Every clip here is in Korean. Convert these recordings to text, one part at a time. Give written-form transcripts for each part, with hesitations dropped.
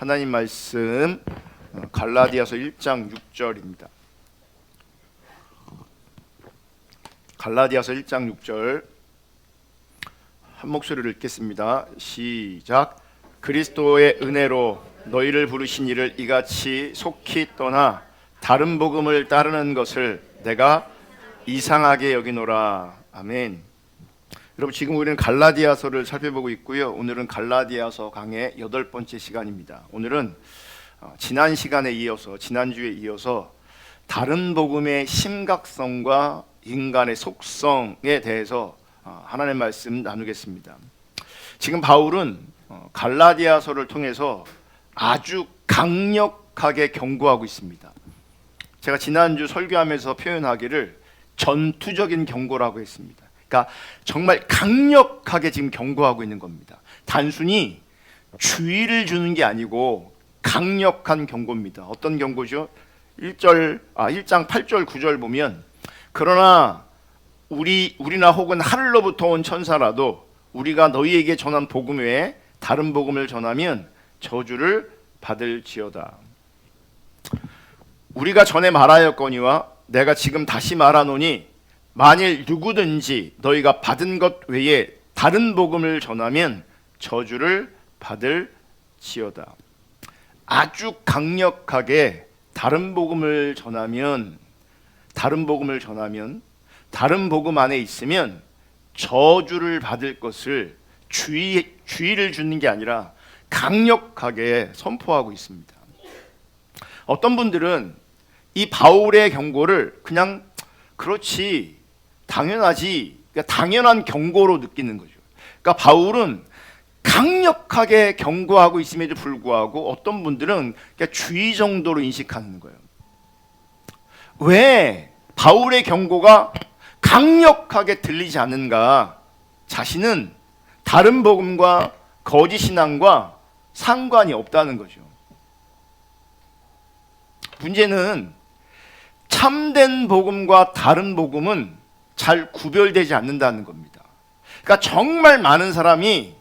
하나님 말씀 갈라디아서 1장 6절입니다. 갈라디아서 1장 6절 한 목소리로 읽겠습니다. 시작. 그리스도의 은혜로 너희를 부르신 이를 이같이 속히 떠나 다른 복음을 따르는 것을 내가 이상하게 여기노라. 아멘. 여러분, 지금 우리는 갈라디아서를 살펴보고 있고요. 오늘은 갈라디아서 강의 8번째 시간입니다. 오늘은 지난 시간에 이어서, 지난주에 이어서 다른 복음의 심각성과 인간의 속성에 대해서 하나님의 말씀 나누겠습니다. 지금 바울은 갈라디아서를 통해서 아주 강력하게 경고하고 있습니다. 제가 지난주 설교하면서 표현하기를 전투적인 경고라고 했습니다. 그러니까 정말 강력하게 지금 경고하고 있는 겁니다. 단순히 주의를 주는 게 아니고 강력한 경고입니다. 어떤 경고죠? 1장 8절 9절 보면, 그러나 우리나 혹은 하늘로부터 온 천사라도 우리가 너희에게 전한 복음 외에 다른 복음을 전하면 저주를 받을지어다. 우리가 전에 말하였거니와 내가 지금 다시 말하노니 만일 누구든지 너희가 받은 것 외에 다른 복음을 전하면 저주를 받을지어다. 아주 강력하게 다른 복음을 전하면, 다른 복음 안에 있으면 저주를 받을 것을 주의를 주는 게 아니라 강력하게 선포하고 있습니다. 어떤 분들은 이 바울의 경고를 그냥 그렇지, 당연하지, 그러니까 당연한 경고로 느끼는 거죠. 그러니까 바울은 강력하게 경고하고 있음에도 불구하고 어떤 분들은 그냥 주의 정도로 인식하는 거예요. 왜 바울의 경고가 강력하게 들리지 않는가? 자신은 다른 복음과 거짓 신앙과 상관이 없다는 거죠. 문제는 참된 복음과 다른 복음은 잘 구별되지 않는다는 겁니다. 그러니까 정말 많은 사람들이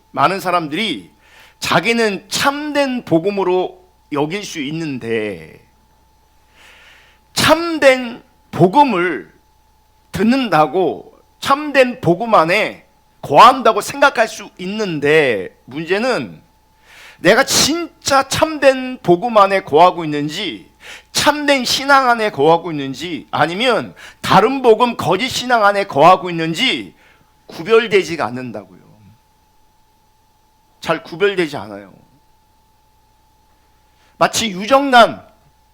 자기는 참된 복음으로 여길 수 있는데, 참된 복음을 듣는다고 참된 복음 안에 거한다고 생각할 수 있는데, 문제는 내가 진짜 참된 복음 안에 거하고 있는지, 참된 신앙 안에 거하고 있는지, 아니면 다른 복음 거짓 신앙 안에 거하고 있는지 구별되지가 않는다고요. 잘 구별되지 않아요. 마치 유정란,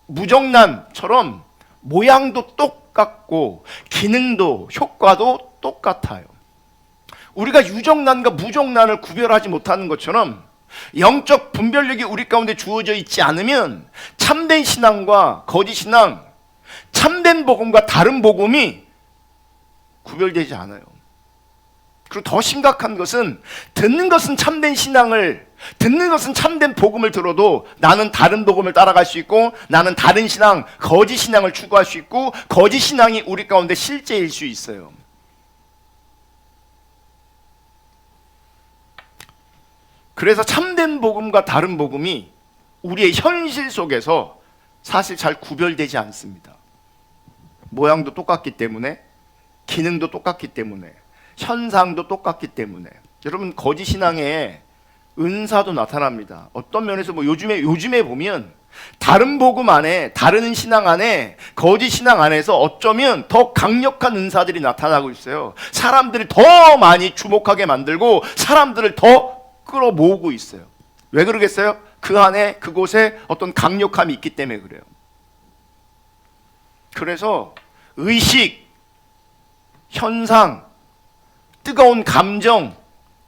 무정란처럼 모양도 똑같고 기능도 효과도 똑같아요. 우리가 유정란과 무정란을 구별하지 못하는 것처럼 영적 분별력이 우리 가운데 주어져 있지 않으면 참된 신앙과 거짓 신앙, 참된 복음과 다른 복음이 구별되지 않아요. 그리고 더 심각한 것은, 듣는 것은 참된 신앙을, 듣는 것은 참된 복음을 들어도 나는 다른 복음을 따라갈 수 있고, 나는 다른 신앙, 거짓 신앙을 추구할 수 있고, 거짓 신앙이 우리 가운데 실제일 수 있어요. 그래서 참된 복음과 다른 복음이 우리의 현실 속에서 사실 잘 구별되지 않습니다. 모양도 똑같기 때문에, 기능도 똑같기 때문에, 현상도 똑같기 때문에. 여러분, 거짓 신앙에 은사도 나타납니다. 어떤 면에서 요즘에 보면 다른 복음 안에, 다른 신앙 안에, 거짓 신앙 안에서 어쩌면 더 강력한 은사들이 나타나고 있어요. 사람들을 더 많이 주목하게 만들고 사람들을 더 끌어모으고 있어요. 왜 그러겠어요? 그 안에, 그곳에 어떤 강력함이 있기 때문에 그래요. 그래서 의식, 현상, 뜨거운 감정,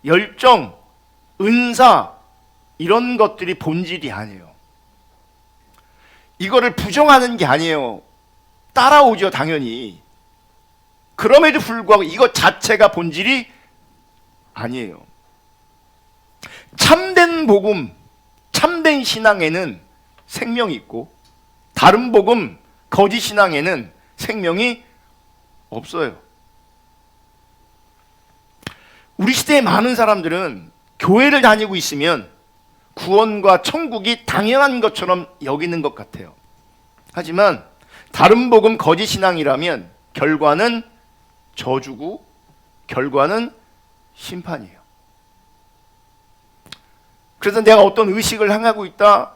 열정, 은사, 이런 것들이 본질이 아니에요. 이거를 부정하는 게 아니에요. 따라오죠, 당연히. 그럼에도 불구하고 이것 자체가 본질이 아니에요. 참된 복음, 참된 신앙에는 생명이 있고, 다른 복음, 거짓 신앙에는 생명이 없어요. 우리 시대의 많은 사람들은 교회를 다니고 있으면 구원과 천국이 당연한 것처럼 여기는 것 같아요. 하지만 다른 복음 거짓 신앙이라면 결과는 저주고 결과는 심판이에요. 그래서 내가 어떤 의식을 행하고 있다,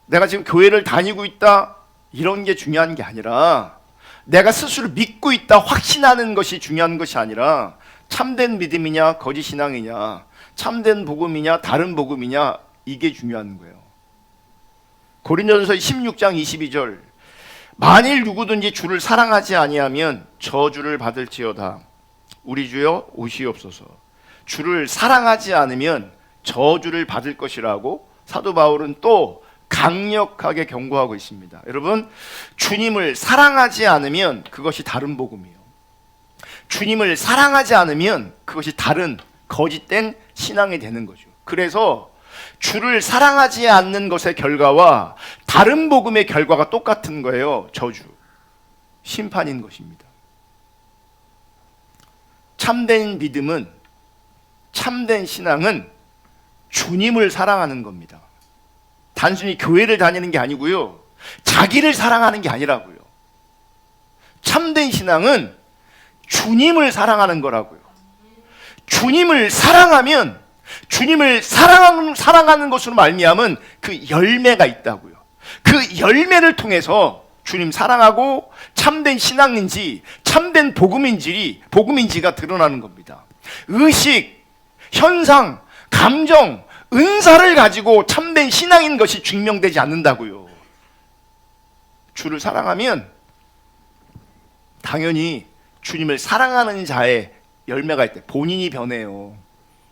내가 지금 교회를 다니고 있다, 이런 게 중요한 게 아니라 내가 스스로 믿고 있다 확신하는 것이 중요한 것이 아니라 참된 믿음이냐 거짓 신앙이냐, 참된 복음이냐 다른 복음이냐, 이게 중요한 거예요. 고린도전서 16장 22절, 만일 누구든지 주를 사랑하지 아니하면 저주를 받을지어다. 우리 주여 오시옵소서. 주를 사랑하지 않으면 저주를 받을 것이라고 사도 바울은 또 강력하게 경고하고 있습니다. 여러분, 주님을 사랑하지 않으면 그것이 다른 복음이에요. 주님을 사랑하지 않으면 그것이 다른 거짓된 신앙이 되는 거죠. 그래서 주를 사랑하지 않는 것의 결과와 다른 복음의 결과가 똑같은 거예요. 저주, 심판인 것입니다. 참된 믿음은, 참된 신앙은 주님을 사랑하는 겁니다. 단순히 교회를 다니는 게 아니고요, 자기를 사랑하는 게 아니라고요. 참된 신앙은 주님을 사랑하는 거라고요. 주님을 사랑하면, 주님을 사랑하는 것으로 말미암은 그 열매가 있다고요. 그 열매를 통해서 주님 사랑하고 참된 신앙인지 참된 복음인지가 드러나는 겁니다. 의식, 현상, 감정, 은사를 가지고 참된 신앙인 것이 증명되지 않는다고요. 주를 사랑하면 당연히 주님을 사랑하는 자의 열매가 있대. 본인이 변해요.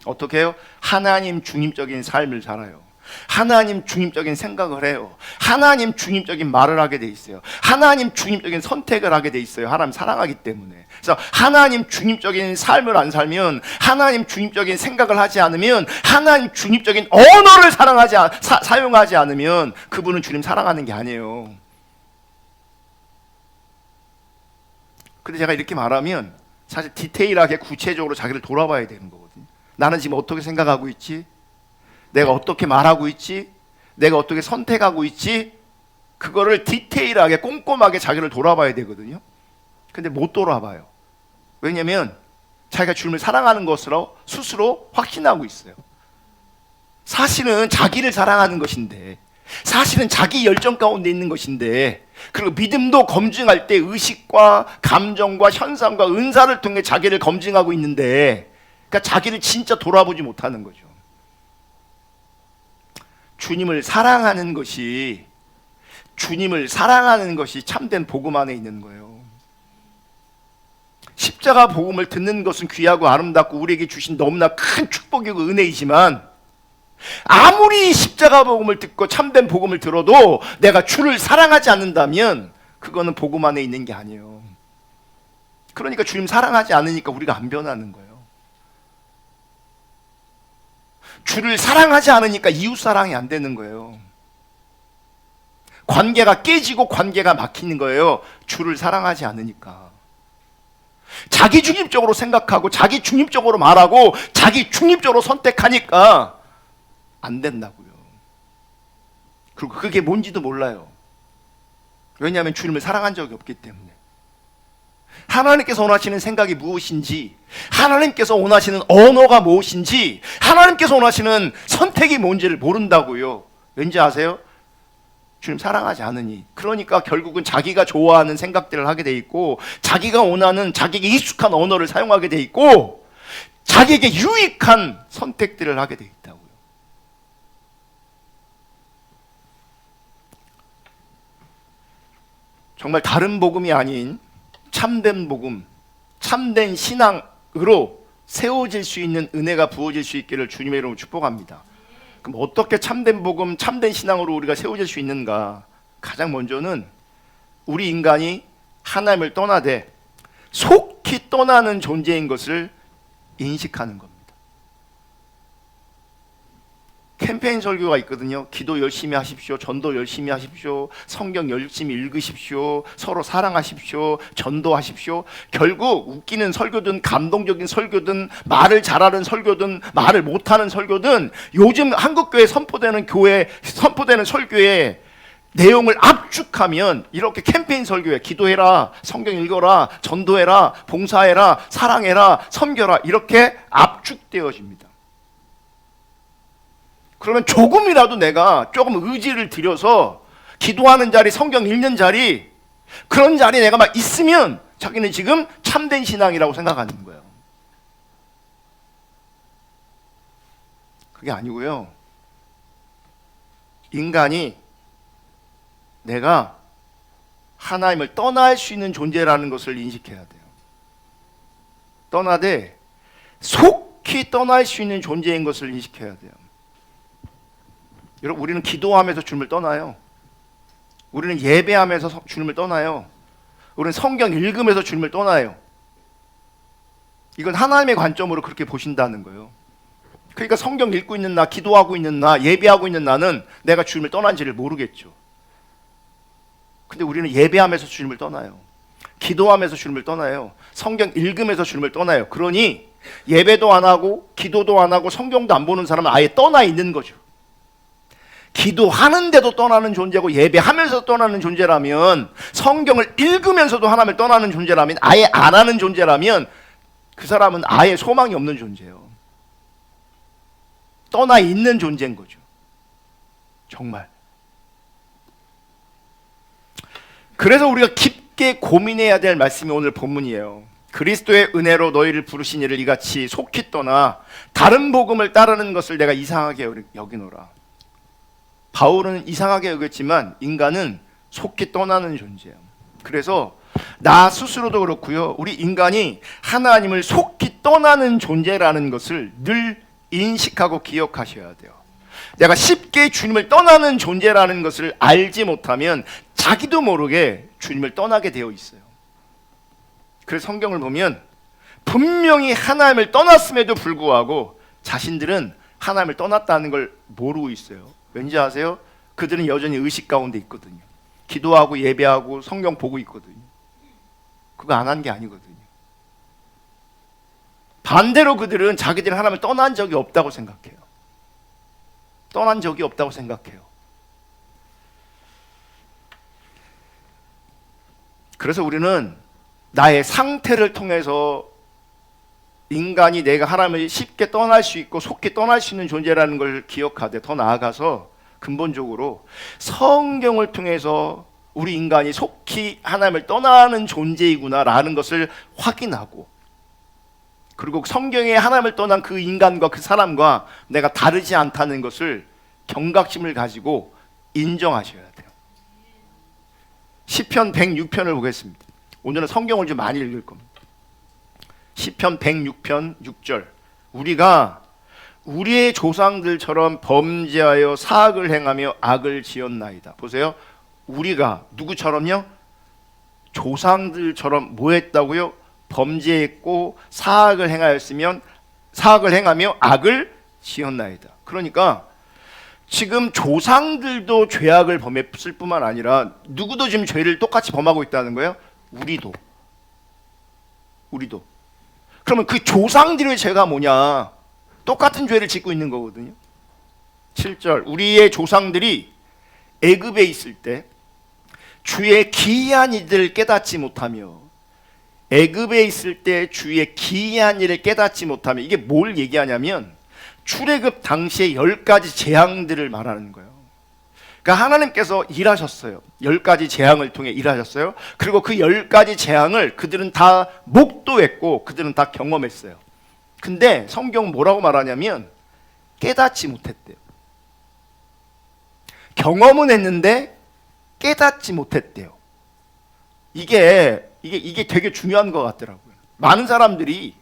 어떻게 해요? 하나님 중심적인 삶을 살아요. 하나님 중심적인 생각을 해요. 하나님 중심적인 말을 하게 돼 있어요. 하나님 중심적인 선택을 하게 돼 있어요. 하나님 사랑하기 때문에. 그래서 하나님 중심적인 삶을 안 살면, 하나님 중심적인 생각을 하지 않으면, 하나님 중심적인 언어를 사용하지 않으면 그분은 주님 사랑하는 게 아니에요. 근데 제가 이렇게 말하면 사실 디테일하게 구체적으로 자기를 돌아봐야 되는 거거든요. 나는 지금 어떻게 생각하고 있지? 내가 어떻게 말하고 있지? 내가 어떻게 선택하고 있지? 그거를 디테일하게 꼼꼼하게 자기를 돌아봐야 되거든요. 근데 못 돌아봐요. 왜냐면 자기가 주님을 사랑하는 것으로 스스로 확신하고 있어요. 사실은 자기를 사랑하는 것인데, 사실은 자기 열정 가운데 있는 것인데, 그리고 믿음도 검증할 때 의식과 감정과 현상과 은사를 통해 자기를 검증하고 있는데, 그러니까 자기를 진짜 돌아보지 못하는 거죠. 주님을 사랑하는 것이 참된 복음 안에 있는 거예요. 십자가 복음을 듣는 것은 귀하고 아름답고 우리에게 주신 너무나 큰 축복이고 은혜이지만, 아무리 십자가 복음을 듣고 참된 복음을 들어도 내가 주를 사랑하지 않는다면 그거는 복음 안에 있는 게 아니에요. 그러니까 주님 사랑하지 않으니까 우리가 안 변하는 거예요. 주를 사랑하지 않으니까 이웃 사랑이 안 되는 거예요. 관계가 깨지고 관계가 막히는 거예요. 주를 사랑하지 않으니까. 자기 중립적으로 생각하고 자기 중립적으로 말하고 자기 중립적으로 선택하니까 안 된다고요. 그리고 그게 뭔지도 몰라요. 왜냐하면 주님을 사랑한 적이 없기 때문에. 하나님께서 원하시는 생각이 무엇인지, 하나님께서 원하시는 언어가 무엇인지, 하나님께서 원하시는 선택이 뭔지를 모른다고요. 왠지 아세요? 주님 사랑하지 않으니. 그러니까 결국은 자기가 좋아하는 생각들을 하게 돼 있고, 자기가 원하는, 자기에게 익숙한 언어를 사용하게 돼 있고, 자기에게 유익한 선택들을 하게 돼 있다고요. 정말 다른 복음이 아닌 참된 복음, 참된 신앙으로 세워질 수 있는 은혜가 부어질 수 있기를 주님의 이름으로 축복합니다. 그럼 어떻게 참된 복음, 참된 신앙으로 우리가 세워질 수 있는가? 가장 먼저는 우리 인간이 하나님을 떠나되 속히 떠나는 존재인 것을 인식하는 겁니다. 캠페인 설교가 있거든요. 기도 열심히 하십시오. 전도 열심히 하십시오. 성경 열심히 읽으십시오. 서로 사랑하십시오. 전도하십시오. 결국 웃기는 설교든 감동적인 설교든 말을 잘하는 설교든 말을 못하는 설교든 요즘 한국교회 선포되는 설교에 내용을 압축하면 이렇게 캠페인 설교에 기도해라, 성경 읽어라, 전도해라, 봉사해라, 사랑해라, 섬겨라 이렇게 압축되어집니다. 그러면 조금이라도 내가 조금 의지를 들여서 기도하는 자리, 성경 읽는 자리, 그런 자리에 내가 막 있으면 자기는 지금 참된 신앙이라고 생각하는 거예요. 그게 아니고요. 인간이 내가 하나님을 떠날 수 있는 존재라는 것을 인식해야 돼요. 떠나되 속히 떠날 수 있는 존재인 것을 인식해야 돼요. 여러분, 우리는 기도하면서 주님을 떠나요. 우리는 예배하면서 주님을 떠나요. 우리는 성경 읽으면서 주님을 떠나요. 이건 하나님의 관점으로 그렇게 보신다는 거예요. 그러니까 성경 읽고 있는 나, 기도하고 있는 나, 예배하고 있는 나는 내가 주님을 떠난지를 모르겠죠. 근데 우리는 예배하면서 주님을 떠나요. 기도하면서 주님을 떠나요. 성경 읽으면서 주님을 떠나요. 그러니 예배도 안 하고 기도도 안 하고 성경도 안 보는 사람은 아예 떠나 있는 거죠. 기도하는데도 떠나는 존재고 예배하면서 떠나는 존재라면, 성경을 읽으면서도 하나님을 떠나는 존재라면, 아예 안 하는 존재라면 그 사람은 아예 소망이 없는 존재예요. 떠나 있는 존재인 거죠. 정말. 그래서 우리가 깊게 고민해야 될 말씀이 오늘 본문이에요. 그리스도의 은혜로 너희를 부르신 이를 이같이 속히 떠나 다른 복음을 따르는 것을 내가 이상하게 여기노라. 바울은 이상하게 여겼지만 인간은 속히 떠나는 존재예요. 그래서 나 스스로도 그렇고요. 우리 인간이 하나님을 속히 떠나는 존재라는 것을 늘 인식하고 기억하셔야 돼요. 내가 쉽게 주님을 떠나는 존재라는 것을 알지 못하면 자기도 모르게 주님을 떠나게 되어 있어요. 그래서 성경을 보면 분명히 하나님을 떠났음에도 불구하고 자신들은 하나님을 떠났다는 걸 모르고 있어요. 왠지 아세요? 그들은 여전히 의식 가운데 있거든요. 기도하고 예배하고 성경 보고 있거든요. 그거 안 한 게 아니거든요. 반대로 그들은 자기들이 하나님을 떠난 적이 없다고 생각해요. 떠난 적이 없다고 생각해요. 그래서 우리는 나의 상태를 통해서 인간이 내가 하나님을 쉽게 떠날 수 있고 속히 떠날 수 있는 존재라는 걸 기억하되, 더 나아가서 근본적으로 성경을 통해서 우리 인간이 속히 하나님을 떠나는 존재이구나라는 것을 확인하고, 그리고 성경에 하나님을 떠난 그 인간과 그 사람과 내가 다르지 않다는 것을 경각심을 가지고 인정하셔야 돼요. 시편 106편을 보겠습니다. 오늘은 성경을 좀 많이 읽을 겁니다. 시편 106편 6절. 우리가 우리의 조상들처럼 범죄하여 사악을 행하며 악을 지었나이다. 보세요. 우리가 누구처럼요? 조상들처럼 뭐 했다고요? 범죄했고 사악을 행하며 악을 지었나이다. 그러니까 지금 조상들도 죄악을 범했을 뿐만 아니라 누구도 지금 죄를 똑같이 범하고 있다는 거예요. 우리도. 그러면 그 조상들의 죄가 뭐냐? 똑같은 죄를 짓고 있는 거거든요. 7절. 우리의 조상들이 애굽에 있을 때 주의 기이한 일들을 깨닫지 못하며, 애굽에 있을 때 주의 기이한 일을 깨닫지 못하며, 이게 뭘 얘기하냐면 출애굽 당시에 10가지 재앙들을 말하는 거예요. 그러니까 하나님께서 일하셨어요. 10가지 재앙을 통해 일하셨어요. 그리고 그 10가지 재앙을 그들은 다 목도했고 그들은 다 경험했어요. 근데 성경은 뭐라고 말하냐면 깨닫지 못했대요. 경험은 했는데 깨닫지 못했대요. 이게 되게 중요한 것 같더라고요. 많은 사람들이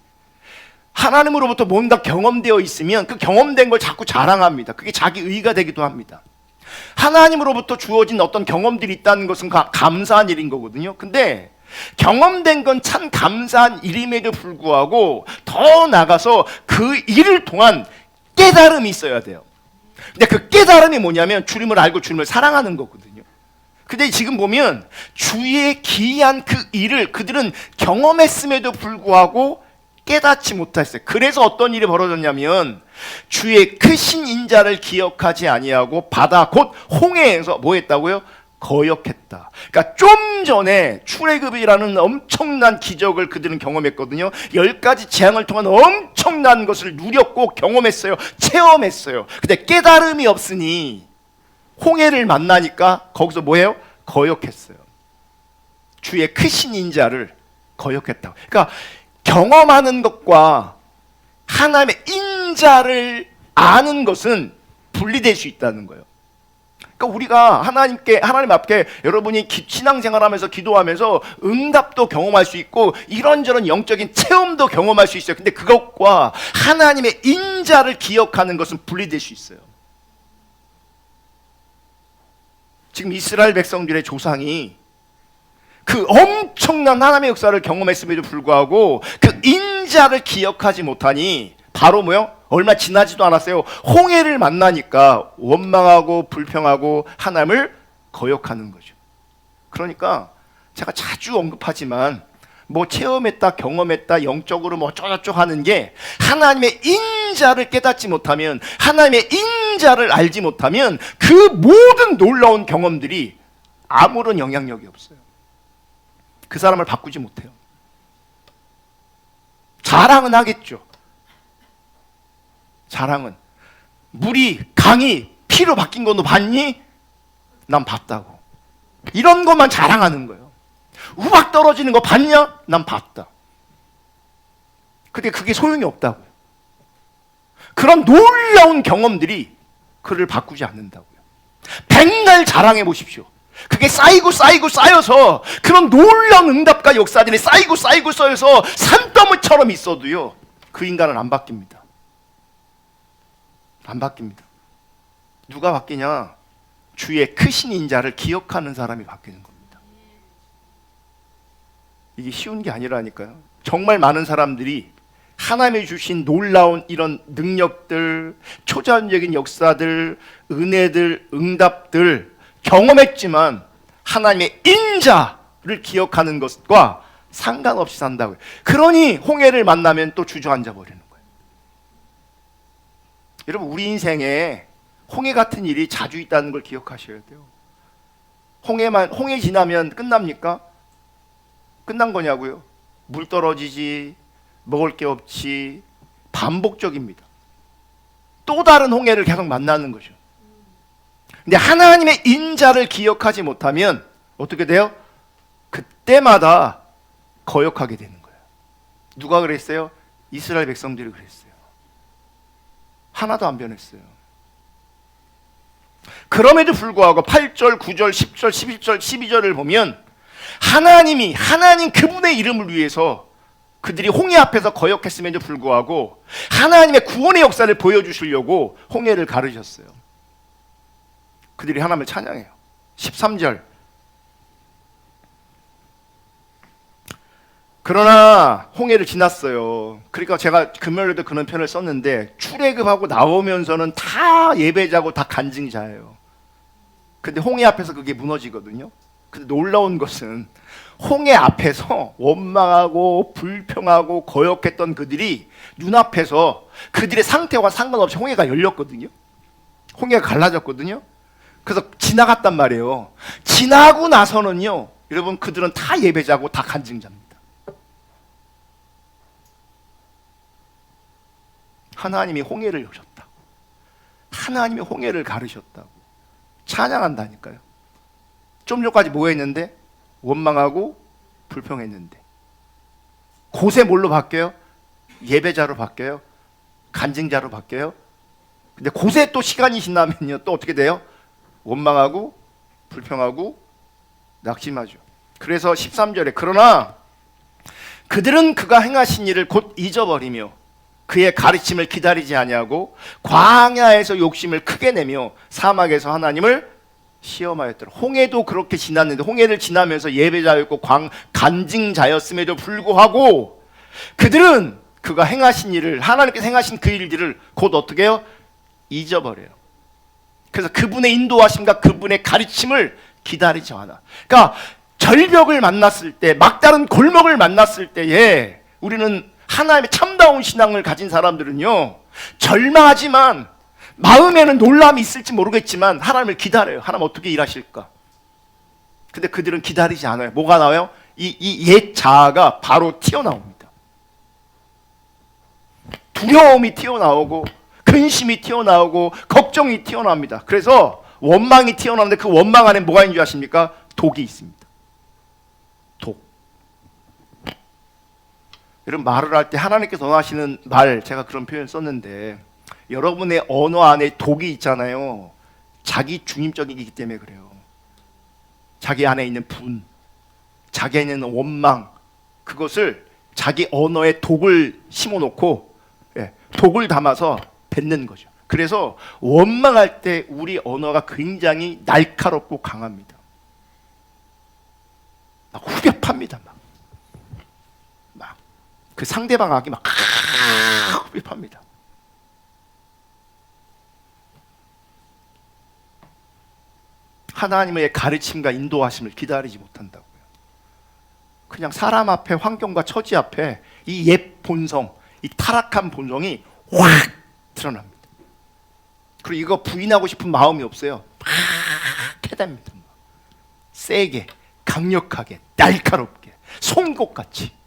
하나님으로부터 뭔가 경험되어 있으면 그 경험된 걸 자꾸 자랑합니다. 그게 자기 의가 되기도 합니다. 하나님으로부터 주어진 어떤 경험들이 있다는 것은 감사한 일인 거거든요. 근데 경험된 건 참 감사한 일임에도 불구하고 더 나가서 그 일을 통한 깨달음이 있어야 돼요. 근데 그 깨달음이 뭐냐면 주님을 알고 주님을 사랑하는 거거든요. 근데 지금 보면 주의 기이한 그 일을 그들은 경험했음에도 불구하고 깨닫지 못했어요. 그래서 어떤 일이 벌어졌냐면 주의 크신 인자를 기억하지 아니하고 바다 곧 홍해에서 뭐 했다고요? 거역했다. 그러니까 좀 전에 출애굽이라는 엄청난 기적을 그들은 경험했거든요. 10가지 재앙을 통한 엄청난 것을 누렸고 경험했어요. 체험했어요. 근데 깨달음이 없으니 홍해를 만나니까 거기서 뭐예요? 거역했어요. 주의 크신 인자를 거역했다고. 그러니까 경험하는 것과 하나님의 인자를 아는 것은 분리될 수 있다는 거예요. 그러니까 우리가 하나님 앞에 여러분이 신앙생활하면서 기도하면서 응답도 경험할 수 있고 이런저런 영적인 체험도 경험할 수 있어요. 근데 그것과 하나님의 인자를 기억하는 것은 분리될 수 있어요. 지금 이스라엘 백성들의 조상이 그 엄청난 하나님의 역사를 경험했음에도 불구하고 그 인자를 기억하지 못하니 바로 뭐요? 얼마 지나지도 않았어요. 홍해를 만나니까 원망하고 불평하고 하나님을 거역하는 거죠. 그러니까 제가 자주 언급하지만 뭐 체험했다 경험했다 영적으로 뭐 어쩌고저쩌고 하는 게 하나님의 인자를 깨닫지 못하면 하나님의 인자를 알지 못하면 그 모든 놀라운 경험들이 아무런 영향력이 없어요. 그 사람을 바꾸지 못해요. 자랑은 하겠죠. 자랑은 강이 피로 바뀐 거 너 봤니? 난 봤다고. 이런 것만 자랑하는 거예요. 우박 떨어지는 거 봤냐? 난 봤다. 근데 그게 소용이 없다고요. 그런 놀라운 경험들이 그를 바꾸지 않는다고요. 백날 자랑해 보십시오. 그게 쌓여서 그런 놀라운 응답과 역사들이 쌓여서 산더미처럼 있어도요 그 인간은 안 바뀝니다. 안 바뀝니다. 누가 바뀌냐? 주의 크신 인자를 기억하는 사람이 바뀌는 겁니다. 이게 쉬운 게 아니라니까요. 정말 많은 사람들이 하나님이 주신 놀라운 이런 능력들, 초자연적인 역사들, 은혜들, 응답들 경험했지만 하나님의 인자를 기억하는 것과 상관없이 산다고요. 그러니 홍해를 만나면 또 주저앉아 버리는 거예요. 여러분 우리 인생에 홍해 같은 일이 자주 있다는 걸 기억하셔야 돼요. 홍해 지나면 끝납니까? 끝난 거냐고요? 물 떨어지지, 먹을 게 없지, 반복적입니다. 또 다른 홍해를 계속 만나는 거죠. 근데 하나님의 인자를 기억하지 못하면 어떻게 돼요? 그때마다 거역하게 되는 거예요. 누가 그랬어요? 이스라엘 백성들이 그랬어요. 하나도 안 변했어요. 그럼에도 불구하고 8절, 9절, 10절, 11절, 12절을 보면 하나님 그분의 이름을 위해서 그들이 홍해 앞에서 거역했음에도 불구하고 하나님의 구원의 역사를 보여주시려고 홍해를 가르셨어요. 그들이 하나님을 찬양해요. 13절. 그러나 홍해를 지났어요. 그러니까 제가 금요일에도 그런 편을 썼는데 출애굽하고 나오면서는 다 예배자고 다 간증자예요. 근데 홍해 앞에서 그게 무너지거든요. 근데 놀라운 것은 홍해 앞에서 원망하고 불평하고 거역했던 그들이 눈앞에서 그들의 상태와 상관없이 홍해가 열렸거든요. 홍해가 갈라졌거든요. 그래서 지나갔단 말이에요. 지나고 나서는요, 여러분 그들은 다 예배자고 다 간증자입니다. 하나님이 홍해를 여셨다고, 하나님이 홍해를 가르셨다고 찬양한다니까요. 좀 전까지 뭐 했는데? 원망하고 불평했는데 곳에 뭘로 바뀌어요? 예배자로 바뀌어요? 간증자로 바뀌어요? 근데 곳에 또 시간이 지나면요 또 어떻게 돼요? 원망하고 불평하고 낙심하죠. 그래서 13절에 그러나 그들은 그가 행하신 일을 곧 잊어버리며 그의 가르침을 기다리지 아니하고 광야에서 욕심을 크게 내며 사막에서 하나님을 시험하였더라. 홍해도 그렇게 지났는데 홍해를 지나면서 예배자였고 간증자였음에도 불구하고 그들은 그가 행하신 일을, 하나님께서 행하신 그 일들을 곧 어떻게 해요? 잊어버려요. 그래서 그분의 인도하심과 그분의 가르침을 기다리지 않아. 그러니까 절벽을 만났을 때, 막다른 골목을 만났을 때에 우리는 하나님의 참다운 신앙을 가진 사람들은요, 절망하지만 마음에는 놀람이 있을지 모르겠지만 하나님을 기다려요. 하나님 어떻게 일하실까? 근데 그들은 기다리지 않아요. 뭐가 나와요? 이 옛 자아가 바로 튀어나옵니다. 두려움이 튀어나오고 근심이 튀어나오고 걱정이 튀어나옵니다. 그래서 원망이 튀어나오는데 그 원망 안에 뭐가 있는 줄 아십니까? 독이 있습니다. 독. 여러분, 말을 할 때 하나님께서 원하시는 말, 제가 그런 표현 썼는데 여러분의 언어 안에 독이 있잖아요. 자기 중심적이기 때문에 그래요. 자기 안에 있는 분, 자기 안에 있는 원망, 그것을 자기 언어에 독을 심어놓고 독을 담아서 뱉는 거죠. 그래서 원망할 때 우리 언어가 굉장히 날카롭고 강합니다. 막 후벼팝니다. 막 그 상대방에게 막 후벼팝니다. 하나님의 가르침과 인도하심을 기다리지 못한다고요. 그냥 사람 앞에, 환경과 처지 앞에 이 옛 본성, 이 타락한 본성이 확 드러납니다. 그리고 이거 부인하고 싶은 마음이 없어요. 막 해댑니다. 세게, 강력하게, 날카롭게, 송곳같이.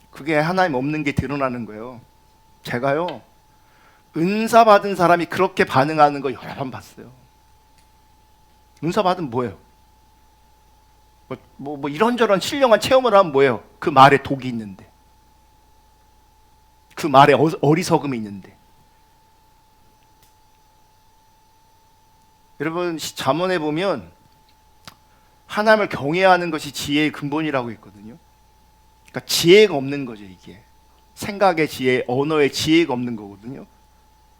그게 하나님 없는 게 드러나는 거예요. 제가요, 은사 받은 사람이 그렇게 반응하는 거 여러 번 봤어요. 은사 받으면 뭐예요? 뭐 이런저런 신령한 체험을 하면 뭐예요? 그 말에 독이 있는데, 그 말에 어리석음이 있는데. 여러분, 잠언에 보면 하나님을 경외하는 것이 지혜의 근본이라고 있거든요. 그러니까 지혜가 없는 거죠. 이게 생각의 지혜, 언어의 지혜가 없는 거거든요.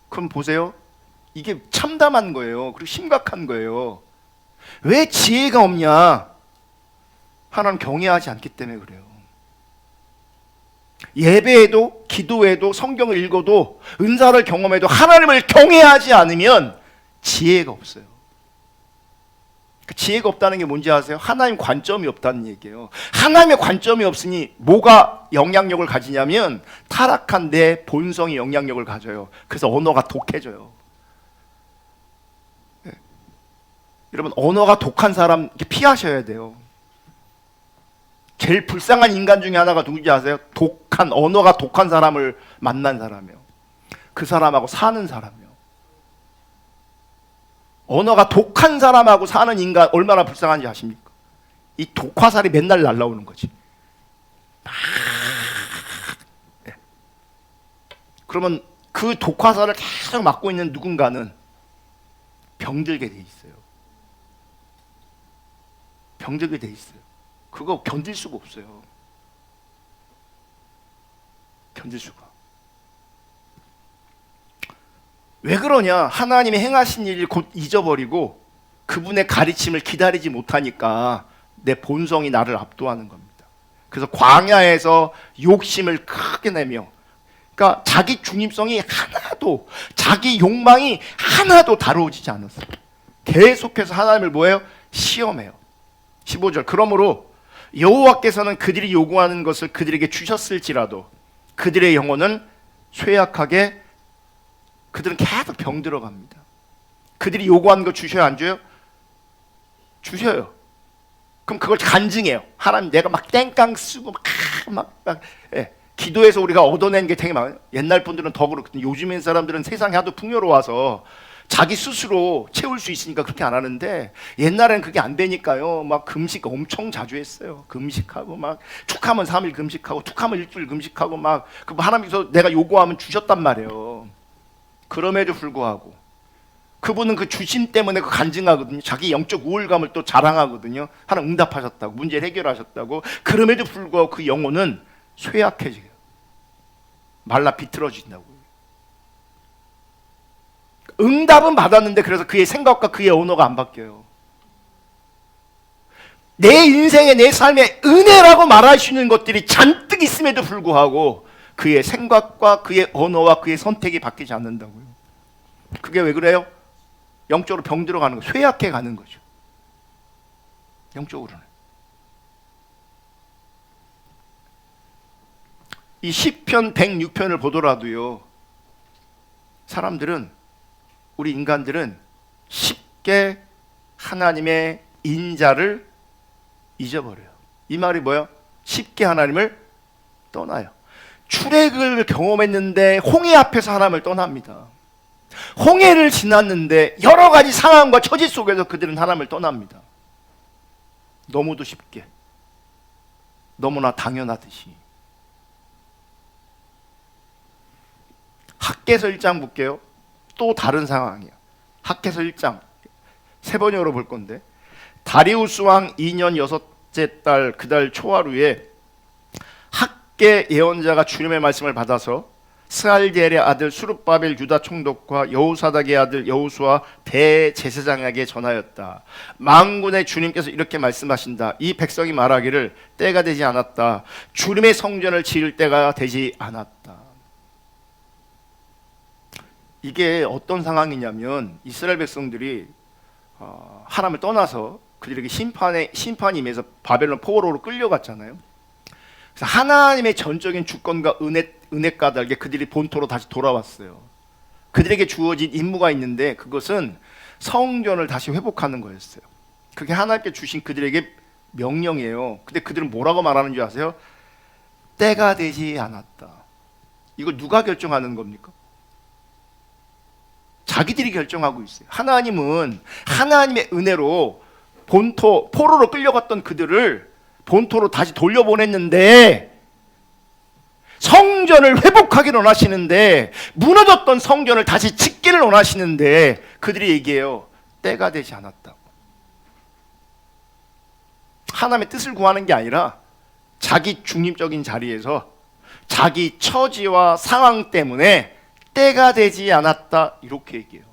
그럼 보세요. 이게 참담한 거예요. 그리고 심각한 거예요. 왜 지혜가 없냐? 하나님 경외하지 않기 때문에 그래요. 예배에도, 기도에도, 성경을 읽어도, 은사를 경험해도 하나님을 경외하지 않으면 지혜가 없어요. 지혜가 없다는 게 뭔지 아세요? 하나님 관점이 없다는 얘기예요. 하나님의 관점이 없으니 뭐가 영향력을 가지냐면 타락한 내 본성이 영향력을 가져요. 그래서 언어가 독해져요. 네. 여러분, 언어가 독한 사람 피하셔야 돼요. 제일 불쌍한 인간 중에 하나가 누군지 아세요? 언어가 독한 사람을 만난 사람이에요. 그 사람하고 사는 사람이에요. 언어가 독한 사람하고 사는 인간 얼마나 불쌍한지 아십니까? 이 독화살이 맨날 날라오는 거지. 네. 그러면 그 독화살을 계속 맞고 있는 누군가는 병들게 돼 있어요. 병들게 돼 있어요. 그거 견딜 수가 없어요. 견딜 수가. 왜 그러냐? 하나님이 행하신 일을 곧 잊어버리고 그분의 가르침을 기다리지 못하니까 내 본성이 나를 압도하는 겁니다. 그래서 광야에서 욕심을 크게 내며, 그러니까 자기 중심성이 하나도, 자기 욕망이 하나도 다루어지지 않았어요. 계속해서 하나님을 뭐예요? 시험해요. 15절. 그러므로 여호와께서는 그들이 요구하는 것을 그들에게 주셨을지라도 그들의 영혼은 쇠약하게, 그들은 계속 병들어 갑니다. 그들이 요구하는 거 주셔요, 안 줘요? 주셔요. 그럼 그걸 간증해요. 하나님, 내가 막 땡깡 쓰고 기도해서 우리가 얻어낸 게 되게 많아요. 옛날 분들은 더 그렇거든요. 요즘엔 사람들은 세상이 하도 풍요로워서 자기 스스로 채울 수 있으니까 그렇게 안 하는데, 옛날에는 그게 안 되니까요. 막 금식 엄청 자주 했어요. 금식하고 막 툭하면 3일 금식하고 툭하면 일주일 금식하고 막, 그 하나님께서 내가 요구하면 주셨단 말이에요. 그럼에도 불구하고 그분은 그 주심 때문에 그 간증하거든요. 자기 영적 우월감을 또 자랑하거든요. 하나님 응답하셨다고, 문제를 해결하셨다고. 그럼에도 불구하고 그 영혼은 쇠약해져요. 말라 비틀어진다고요. 응답은 받았는데 그래서 그의 생각과 그의 언어가 안 바뀌어요. 내 인생에, 내 삶에 은혜라고 말할 수 있는 것들이 잔뜩 있음에도 불구하고 그의 생각과 그의 언어와 그의 선택이 바뀌지 않는다고요. 그게 왜 그래요? 영적으로 병들어 가는 거죠. 쇠약해 가는 거죠. 영적으로는. 이 시편 106편을 보더라도요, 사람들은, 우리 인간들은 쉽게 하나님의 인자를 잊어버려요. 이 말이 뭐야? 쉽게 하나님을 떠나요. 출애굽을 경험했는데 홍해 앞에서 하나님을 떠납니다. 홍해를 지났는데 여러 가지 상황과 처지 속에서 그들은 하나님을 떠납니다. 너무도 쉽게, 너무나 당연하듯이. 학개서 1장 볼게요. 또 다른 상황이야. 학개서 1장 세 번역으로 볼 건데, 다리우스 왕 2년 6째 달 그 달 초하루에 학개 예언자가 주님의 말씀을 받아서 스알디엘의 아들 수룹바벨 유다 총독과 여호사닥의 아들 여호수아 대제사장에게 전하였다. 만군의 주님께서 이렇게 말씀하신다. 이 백성이 말하기를 때가 되지 않았다. 주님의 성전을 지을 때가 되지 않았다. 이게 어떤 상황이냐면, 이스라엘 백성들이 하나님을 떠나서 그들에게 심판이 임해서 바벨론 포로로 끌려갔잖아요. 그래서 하나님의 전적인 주권과 은혜 까닭에 그들이 본토로 다시 돌아왔어요. 그들에게 주어진 임무가 있는데, 그것은 성전을 다시 회복하는 거였어요. 그게 하나님께 주신 그들에게 명령이에요. 근데 그들은 뭐라고 말하는 줄 아세요? 때가 되지 않았다. 이거 누가 결정하는 겁니까? 자기들이 결정하고 있어요. 하나님은 하나님의 은혜로 포로로 끌려갔던 그들을 본토로 다시 돌려보냈는데, 성전을 회복하기를 원하시는데, 무너졌던 성전을 다시 짓기를 원하시는데, 그들이 얘기해요. 때가 되지 않았다고. 하나님의 뜻을 구하는 게 아니라 자기 중립적인 자리에서 자기 처지와 상황 때문에 때가 되지 않았다, 이렇게 얘기해요.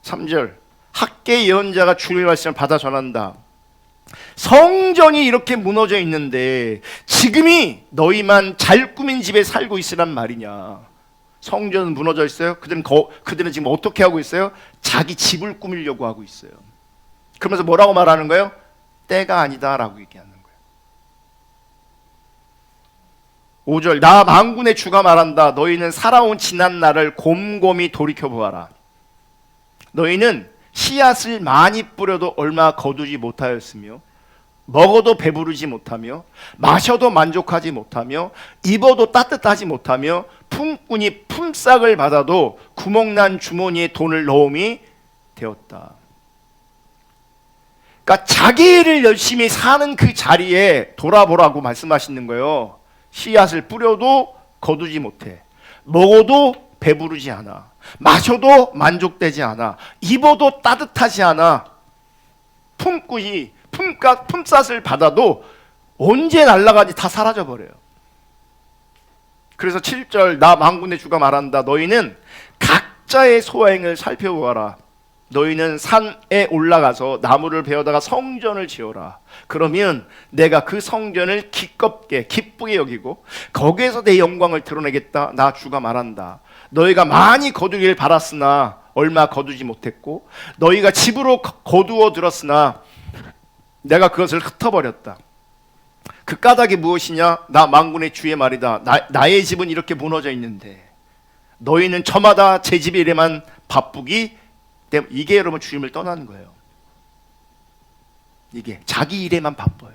3절, 학개 예언자가 주님의 말씀을 받아 전한다. 성전이 이렇게 무너져 있는데 지금이 너희만 잘 꾸민 집에 살고 있으란 말이냐. 성전은 무너져 있어요. 그들은 지금 어떻게 하고 있어요? 자기 집을 꾸미려고 하고 있어요. 그러면서 뭐라고 말하는 거예요? 때가 아니다라고 얘기하는 거예요. 5절, 나 만군의 주가 말한다. 너희는 살아온 지난 날을 곰곰이 돌이켜보아라. 너희는 씨앗을 많이 뿌려도 얼마 거두지 못하였으며, 먹어도 배부르지 못하며, 마셔도 만족하지 못하며, 입어도 따뜻하지 못하며, 품꾼이 품삯을 받아도 구멍난 주머니에 돈을 넣음이 되었다. 그러니까 자기 일을 열심히 사는 그 자리에 돌아보라고 말씀하시는 거예요. 씨앗을 뿌려도 거두지 못해, 먹어도 배부르지 않아, 마셔도 만족되지 않아, 입어도 따뜻하지 않아, 품꾼이 품삯을 받아도 언제 날아가지 다 사라져버려요. 그래서 7절, 나 만군의 주가 말한다. 너희는 각자의 소행을 살펴보아라. 너희는 산에 올라가서 나무를 베어다가 성전을 지어라. 그러면 내가 그 성전을 기쁘게 여기고 거기에서 내 영광을 드러내겠다. 나 주가 말한다. 너희가 많이 거두길 바랐으나 얼마 거두지 못했고, 너희가 집으로 거두어 들었으나 내가 그것을 흩어버렸다. 그 까닭이 무엇이냐? 나 만군의 주의 말이다. 나의 집은 이렇게 무너져 있는데 너희는 저마다 제 집의 일에만 바쁘기 때문에. 이게 여러분 주님을 떠나는 거예요. 이게 자기 일에만 바빠요.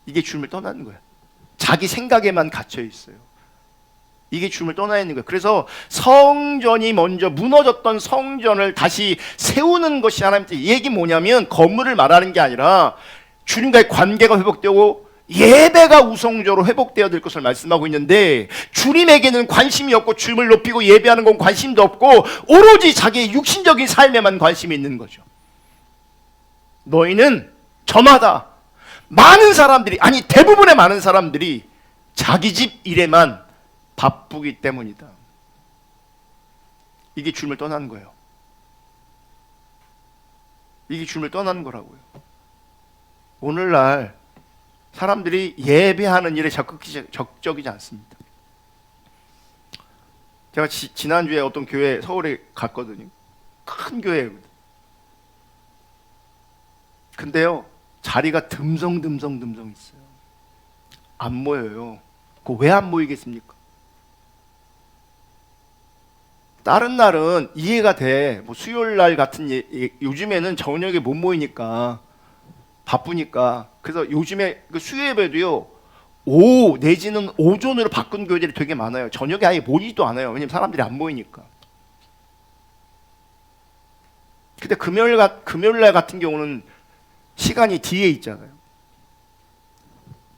이게 주님을 떠나는 거예요. 자기 생각에만 갇혀 있어요. 이게 주님을 떠나 있는 거예요. 그래서 성전이 먼저 무너졌던 성전을 다시 세우는 것이 하나님의 이 얘기 뭐냐면, 건물을 말하는 게 아니라 주님과의 관계가 회복되고 예배가 우선적으로 회복되어야 될 것을 말씀하고 있는데, 주님에게는 관심이 없고 주님을 높이고 예배하는 건 관심도 없고 오로지 자기의 육신적인 삶에만 관심이 있는 거죠. 너희는 저마다 많은 사람들이, 아니 대부분의 많은 사람들이 자기 집 일에만 바쁘기 때문이다. 이게 주님을 떠나는 거예요. 이게 주님을 떠나는 거라고요. 오늘날 사람들이 예배하는 일에 적극적이지 않습니다. 제가 지난주에 어떤 교회 서울에 갔거든요. 큰 교회거든요. 근데요, 자리가 듬성듬성 있어요. 안 모여요. 그 왜 안 모이겠습니까? 다른 날은 이해가 돼. 뭐 수요일 날 같은 요즘에는 저녁에 못 모이니까 바쁘니까. 그래서 요즘에 그 수요 예배도요, 오후 내지는 오전으로 바꾼 교회들이 되게 많아요. 저녁에 아예 모이지도 않아요. 왜냐면 사람들이 안 모이니까. 근데 금요일 날 같은 경우는 시간이 뒤에 있잖아요.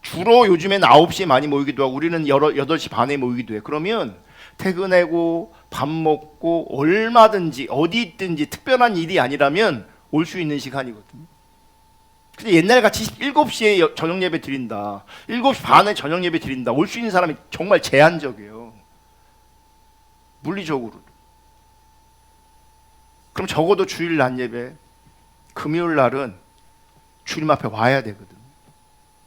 주로 요즘에는 9시에 많이 모이기도 하고 우리는 8시 반에 모이기도 해. 그러면 퇴근하고 밥 먹고 얼마든지 어디 있든지 특별한 일이 아니라면 올 수 있는 시간이거든요. 근데 옛날같이 7시에 저녁 예배 드린다, 7시 반에 저녁 예배 드린다, 올 수 있는 사람이 정말 제한적이에요. 물리적으로. 그럼 적어도 주일 낮 예배, 금요일 날은 주님 앞에 와야 되거든요.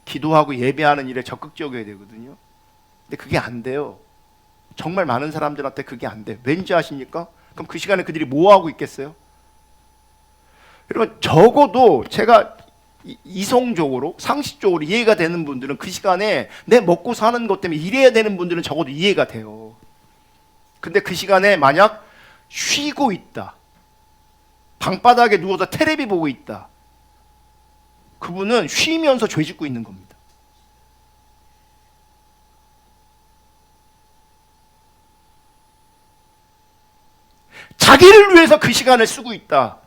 기도하고 예배하는 일에 적극적이어야 되거든요. 근데 그게 안 돼요. 정말 많은 사람들한테 그게 안 돼. 왠지 아십니까? 그럼 그 시간에 그들이 뭐 하고 있겠어요? 여러분, 적어도 제가 이성적으로 상식적으로 이해가 되는 분들은 그 시간에 내 먹고 사는 것 때문에 일해야 되는 분들은 적어도 이해가 돼요. 근데 그 시간에 만약 쉬고 있다, 방바닥에 누워서 테레비 보고 있다, 그분은 쉬면서 죄 짓고 있는 겁니다. 자기를 위해서 그 시간을 쓰고 있다,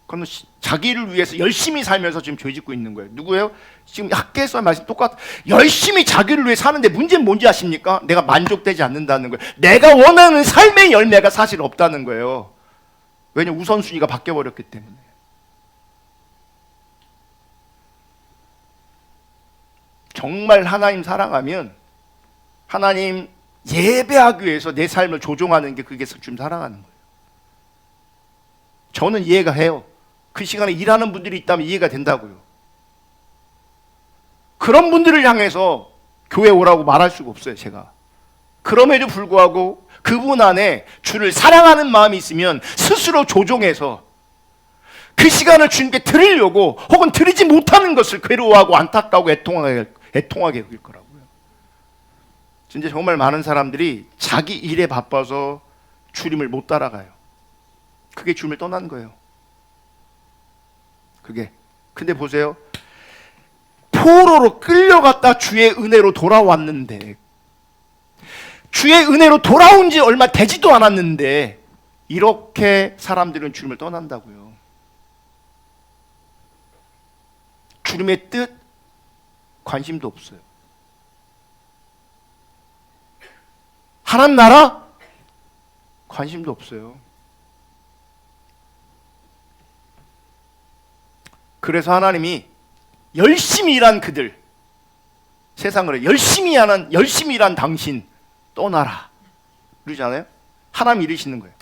그건 자기를 위해서 열심히 살면서 지금 죄 짓고 있는 거예요. 누구예요? 지금 학계에서 말씀 똑같아. 열심히 자기를 위해 사는데 문제는 뭔지 아십니까? 내가 만족되지 않는다는 거예요. 내가 원하는 삶의 열매가 사실 없다는 거예요. 왜냐면 우선순위가 바뀌어버렸기 때문에. 정말 하나님 사랑하면 하나님 예배하기 위해서 내 삶을 조종하는 게 그게 주님 사랑하는 거예요. 저는 이해가 해요. 그 시간에 일하는 분들이 있다면 이해가 된다고요. 그런 분들을 향해서 교회 오라고 말할 수가 없어요, 제가. 그럼에도 불구하고 그분 안에 주를 사랑하는 마음이 있으면 스스로 조종해서 그 시간을 주님께 드리려고, 혹은 드리지 못하는 것을 괴로워하고 안타까우고 애통하게 여길 거라고요. 진짜 정말 많은 사람들이 자기 일에 바빠서 주님을 못 따라가요. 그게 주님을 떠난 거예요. 그게. 근데 보세요. 포로로 끌려갔다 주의 은혜로 돌아왔는데, 주의 은혜로 돌아온 지 얼마 되지도 않았는데 이렇게 사람들은 주님을 떠난다고요. 주님의 뜻 관심도 없어요. 하나님 나라 관심도 없어요. 그래서 하나님이 열심히 일한 그들, 세상으로 열심히 일한 당신 떠나라 그러잖아요. 하나님 이르시는 거예요.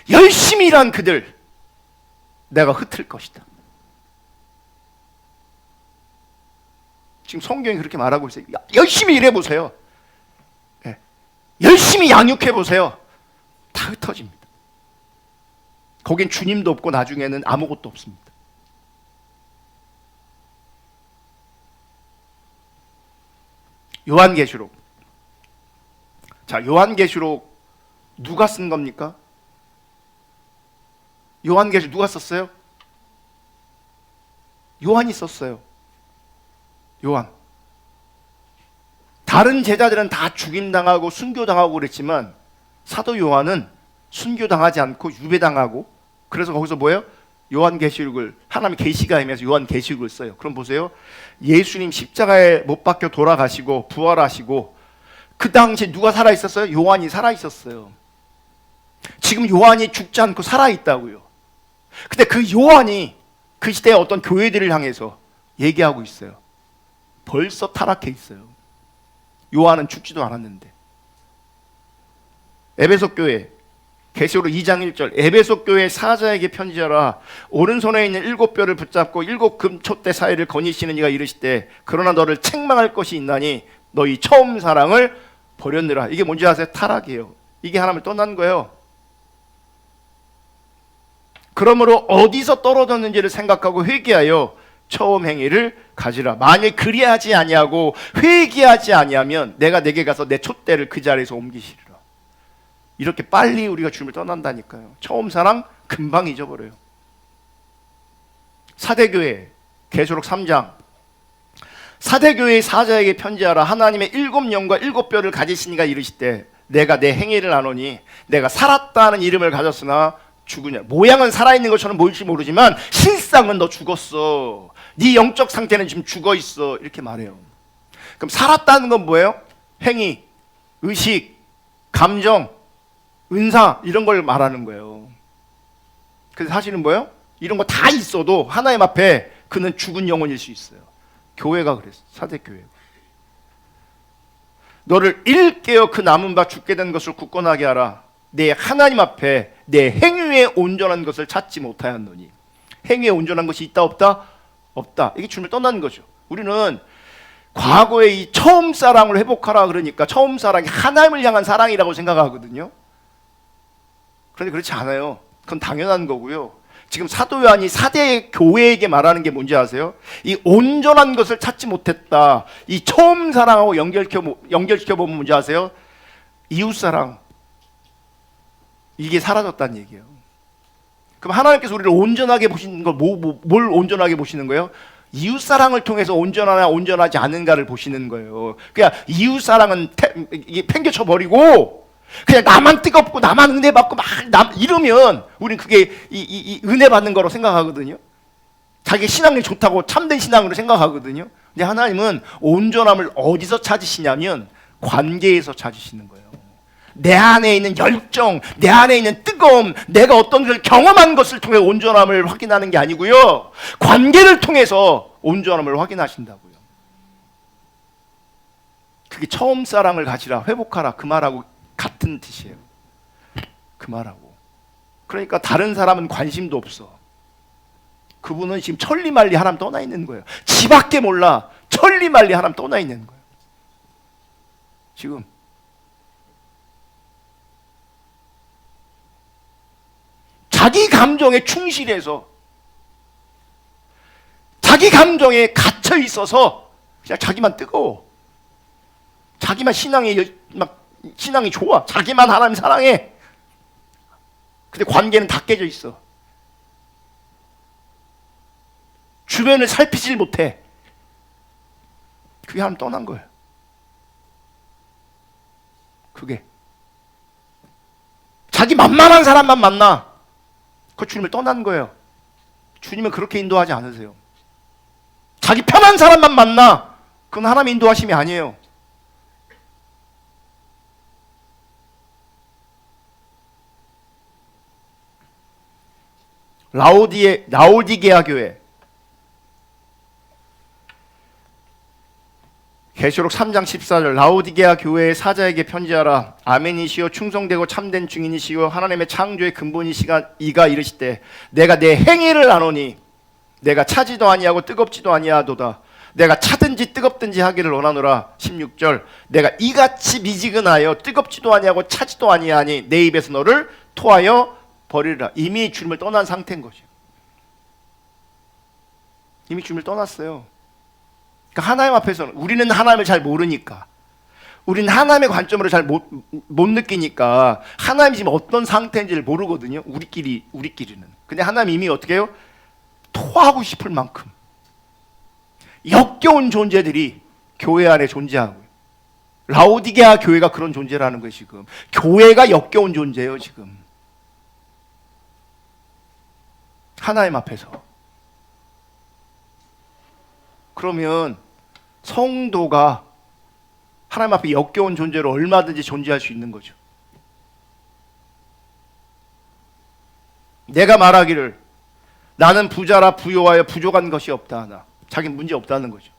열심히 일한 그들 내가 흩을 것이다. 지금 성경이 그렇게 말하고 있어요. 열심히 일해보세요. 네. 열심히 양육해보세요. 다 흩어집니다. 거긴 주님도 없고 나중에는 아무것도 없습니다. 요한계시록. 자, 요한계시록 누가 쓴 겁니까? 요한계시록 누가 썼어요? 요한이 썼어요. 요한. 다른 제자들은 다 죽임당하고 순교당하고 그랬지만 사도 요한은 순교당하지 않고 유배당하고, 그래서 거기서 뭐예요? 요한계시록을, 하나님의 계시가 임해서 요한계시록을 써요. 그럼 보세요. 예수님 십자가에 못 박혀 돌아가시고 부활하시고 그 당시에 누가 살아있었어요? 요한이 살아있었어요. 지금 요한이 죽지 않고 살아있다고요. 근데 그 요한이 그 시대의 어떤 교회들을 향해서 얘기하고 있어요. 벌써 타락해 있어요. 요한은 죽지도 않았는데. 에베소 교회 계시록 2장 1절 에베소 교회 사자에게 편지하라. 오른손에 있는 7뼈를 붙잡고 7금 촛대 사이를 거니시는 이가 이르시되 그러나 너를 책망할 것이 있나니 너희 처음 사랑을 버렸느라. 이게 뭔지 아세요? 타락이에요. 이게 하나님을 떠난 거예요. 그러므로 어디서 떨어졌는지를 생각하고 회개하여 처음 행위를 가지라. 만일 그리하지 아니하고 회개하지 아니하면 내가 내게 가서 내 촛대를 그 자리에서 옮기시리라. 이렇게 빨리 우리가 주님을 떠난다니까요. 처음 사랑 금방 잊어버려요. 사대교회 계시록 3장 사대교회의 사자에게 편지하라. 하나님의 7영과 7뼈를 가지신 이가 이르시되 내가 내 행위를 아노니 내가 살았다는 이름을 가졌으나 죽으냐. 모양은 살아있는 것처럼 보일지 모르지만 실상은 너 죽었어. 네 영적 상태는 지금 죽어있어. 이렇게 말해요. 그럼 살았다는 건 뭐예요? 행위, 의식, 감정, 은사 이런 걸 말하는 거예요. 그래서 사실은 뭐예요? 이런 거 다 있어도 하나님 앞에 그는 죽은 영혼일 수 있어요. 교회가 그랬어. 사대교회가. 너를 일깨어 그 남은 바 죽게 된 것을 굳건하게 하라. 내 하나님 앞에 내 행위에 온전한 것을 찾지 못하였노니. 행위에 온전한 것이 있다 없다? 없다. 이게 주님을 떠나는 거죠. 우리는 과거의 이 처음 사랑을 회복하라 그러니까 처음 사랑이 하나님을 향한 사랑이라고 생각하거든요. 그런데 그렇지 않아요. 그건 당연한 거고요. 지금 사도 요한이 사대 교회에게 말하는 게 뭔지 아세요? 이 온전한 것을 찾지 못했다. 이 처음 사랑하고 연결시켜보면 뭔지 아세요? 이웃사랑. 이게 사라졌다는 얘기예요. 그럼 하나님께서 우리를 온전하게 보시는 걸 뭘 온전하게 보시는 거예요? 이웃사랑을 통해서 온전하나 온전하지 않은가를 보시는 거예요. 그냥 이웃사랑은 이게 팽개쳐 버리고 그냥 나만 뜨겁고 나만 은혜 받고 막 이러면 우리는 그게 이 은혜 받는 거로 생각하거든요. 자기 신앙이 좋다고 참된 신앙으로 생각하거든요. 근데 하나님은 온전함을 어디서 찾으시냐면 관계에서 찾으시는 거예요. 내 안에 있는 열정, 내 안에 있는 뜨거움, 내가 어떤 것을 경험한 것을 통해 온전함을 확인하는 게 아니고요. 관계를 통해서 온전함을 확인하신다고요. 그게 처음 사랑을 가지라, 회복하라 그 말하고 같은 뜻이에요. 그 말하고. 그러니까 다른 사람은 관심도 없어. 그분은 지금 천리말리 하나님 떠나 있는 거예요. 지밖에 몰라. 천리말리 하나님 떠나 있는 거예요. 지금. 자기 감정에 충실해서 자기 감정에 갇혀 있어서 그냥 자기만 뜨거워. 자기만 신앙이 좋아. 자기만 하나님 사랑해. 근데 관계는 다 깨져 있어. 주변을 살피질 못해. 그게 하나님 떠난 거예요. 그게 자기 만만한 사람만 만나. 그 주님을 떠난 거예요. 주님은 그렇게 인도하지 않으세요. 자기 편한 사람만 만나. 그건 하나님의 인도하심이 아니에요. 라오디게아 교회 계시록 3장 14절 라오디게아 교회의 사자에게 편지하라. 아멘이시요 충성되고 참된 증인이시요 하나님의 창조의 근본이시가 이가 이르시되 내가 내 행위를 아노니 내가 차지도 아니하고 뜨겁지도 아니하도다. 내가 차든지 뜨겁든지 하기를 원하노라. 16절 내가 이같이 미지근하여 뜨겁지도 아니하고 차지도 아니하니 내 입에서 너를 토하여 버리라. 이미 주님을 떠난 상태인 거죠. 이미 주님을 떠났어요. 그러니까 하나님 앞에서는 우리는 하나님을 잘 모르니까 우리는 하나님의 관점으로 잘 못 느끼니까 하나님이 지금 어떤 상태인지를 모르거든요. 우리끼리는. 근데 하나님 이미 어떻게 해요? 토하고 싶을 만큼 역겨운 존재들이 교회 안에 존재하고요. 라오디게아 교회가 그런 존재라는 거예요. 지금 교회가 역겨운 존재예요. 지금 하나님 앞에서. 그러면 성도가 하나님 앞에 역겨운 존재로 얼마든지 존재할 수 있는 거죠. 내가 말하기를 나는 부자라 부요하여 부족한 것이 없다 하나. 자기는 문제 없다는 거죠.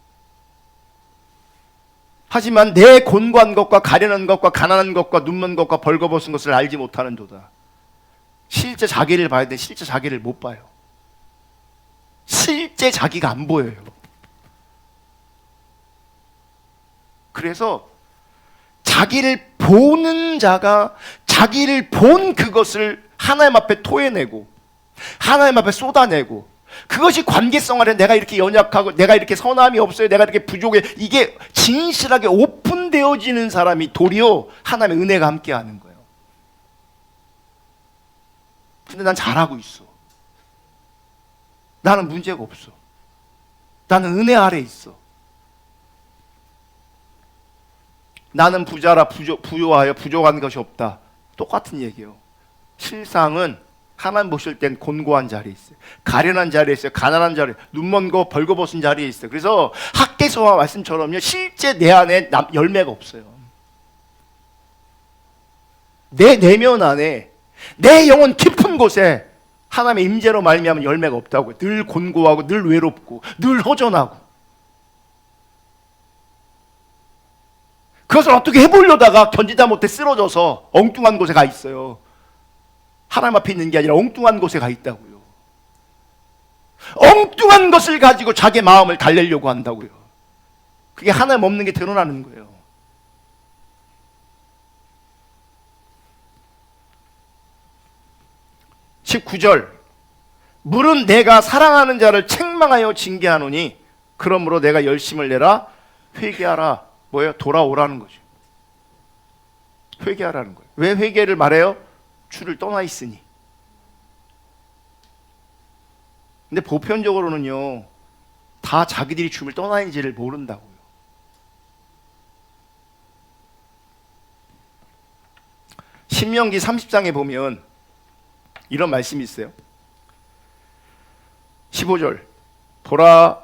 하지만 내 곤고한 것과 가련한 것과 가난한 것과 눈먼 것과 벌거벗은 것을 알지 못하는도다. 실제 자기를 봐야 돼. 실제 자기를 못 봐요. 실제 자기가 안 보여요. 그래서 자기를 보는 자가 자기를 본 그것을 하나님 앞에 토해내고 하나님 앞에 쏟아내고, 그것이 관계성 안에 내가 이렇게 연약하고 내가 이렇게 선함이 없어요, 내가 이렇게 부족해, 이게 진실하게 오픈되어지는 사람이 도리어 하나님의 은혜가 함께하는 거예요. 근데 난 잘하고 있어. 나는 문제가 없어. 나는 은혜 아래 있어. 나는 부자라 부요하여 부족한 것이 없다. 똑같은 얘기예요. 실상은 하나님 보실 땐 곤고한 자리에 있어요. 가련한 자리에 있어요. 가난한 자리에, 눈먼 거 벌거벗은 자리에 있어요. 그래서 학개서와 말씀처럼요, 실제 내 안에 열매가 없어요. 내 내면 안에, 내 영혼 깊은 곳에 하나님의 임재로 말미암은 열매가 없다고요. 늘 곤고하고 늘 외롭고 늘 허전하고. 그것을 어떻게 해보려다가 견디다 못해 쓰러져서 엉뚱한 곳에 가 있어요. 하나님 앞에 있는 게 아니라 엉뚱한 곳에 가 있다고요. 엉뚱한 것을 가지고 자기 마음을 달래려고 한다고요. 그게 하나님 없는 게 드러나는 거예요. (19절) 물은 내가 사랑하는 자를 책망하여 징계하노니 그러므로 내가 열심을 내라. 회개하라. 뭐예요? 돌아오라는 거죠. 회개하라는 거예요. 왜 회개를 말해요? 주를 떠나 있으니. 근데 보편적으로는요, 다 자기들이 주를 떠나 있는지를 모른다고요. 신명기 30장에 보면 이런 말씀이 있어요. 15절 보라,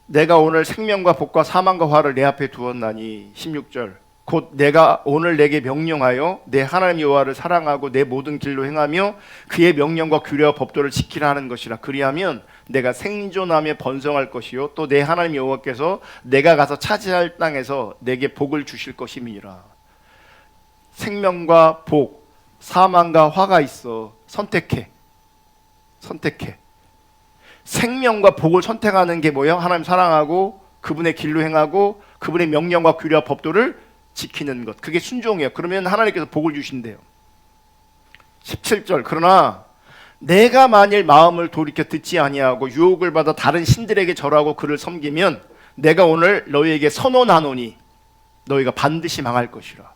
내가 오늘 생명과 복과 사망과 화를 내 앞에 두었나니. 16절 곧 내가 오늘 내게 명령하여 내 하나님 여호와를 사랑하고 내 모든 길로 행하며 그의 명령과 규례와 법도를 지키라 하는 것이라. 그리하면 내가 생존하며 번성할 것이요 또 내 하나님 여호와께서 내가 가서 차지할 땅에서 내게 복을 주실 것임이니라. 생명과 복, 사망과 화가 있어. 선택해. 생명과 복을 선택하는 게 뭐예요? 하나님 사랑하고 그분의 길로 행하고 그분의 명령과 규례와 법도를 지키는 것. 그게 순종이에요. 그러면 하나님께서 복을 주신대요. 17절 그러나 내가 만일 마음을 돌이켜 듣지 아니하고 유혹을 받아 다른 신들에게 절하고 그를 섬기면 내가 오늘 너희에게 선언하노니 너희가 반드시 망할 것이라.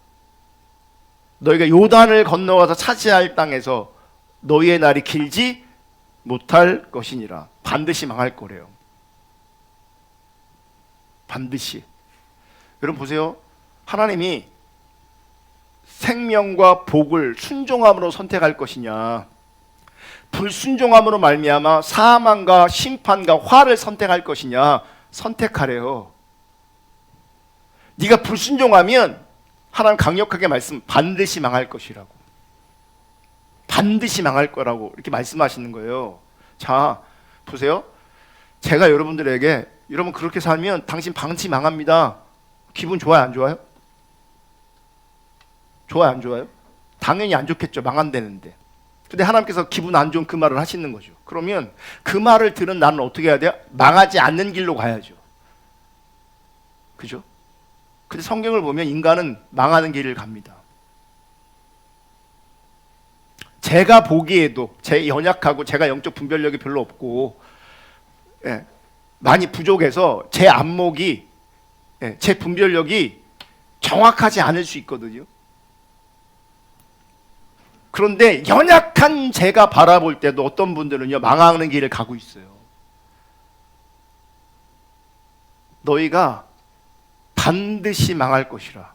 너희가 요단을 건너와서 차지할 땅에서 너희의 날이 길지 못할 것이니라. 반드시 망할 거래요. 반드시. 여러분 보세요. 하나님이 생명과 복을 순종함으로 선택할 것이냐, 불순종함으로 말미암아 사망과 심판과 화를 선택할 것이냐, 선택하래요. 네가 불순종하면 하나님 강력하게 말씀, 반드시 망할 것이라고, 반드시 망할 거라고 이렇게 말씀하시는 거예요. 자 보세요. 제가 여러분들에게 여러분 그렇게 살면 당신 반드시 망합니다. 기분 좋아요, 안 좋아요? 좋아요, 안 좋아요? 당연히 안 좋겠죠. 망한다는데. 근데 하나님께서 기분 안 좋은 그 말을 하시는 거죠. 그러면 그 말을 들은 나는 어떻게 해야 돼요? 망하지 않는 길로 가야죠. 그죠? 근데 성경을 보면 인간은 망하는 길을 갑니다. 제가 보기에도 제 연약하고 제가 영적 분별력이 별로 없고, 많이 부족해서 제 안목이, 제 분별력이 정확하지 않을 수 있거든요. 그런데 연약한 제가 바라볼 때도 어떤 분들은요, 망하는 길을 가고 있어요. 너희가 반드시 망할 것이라.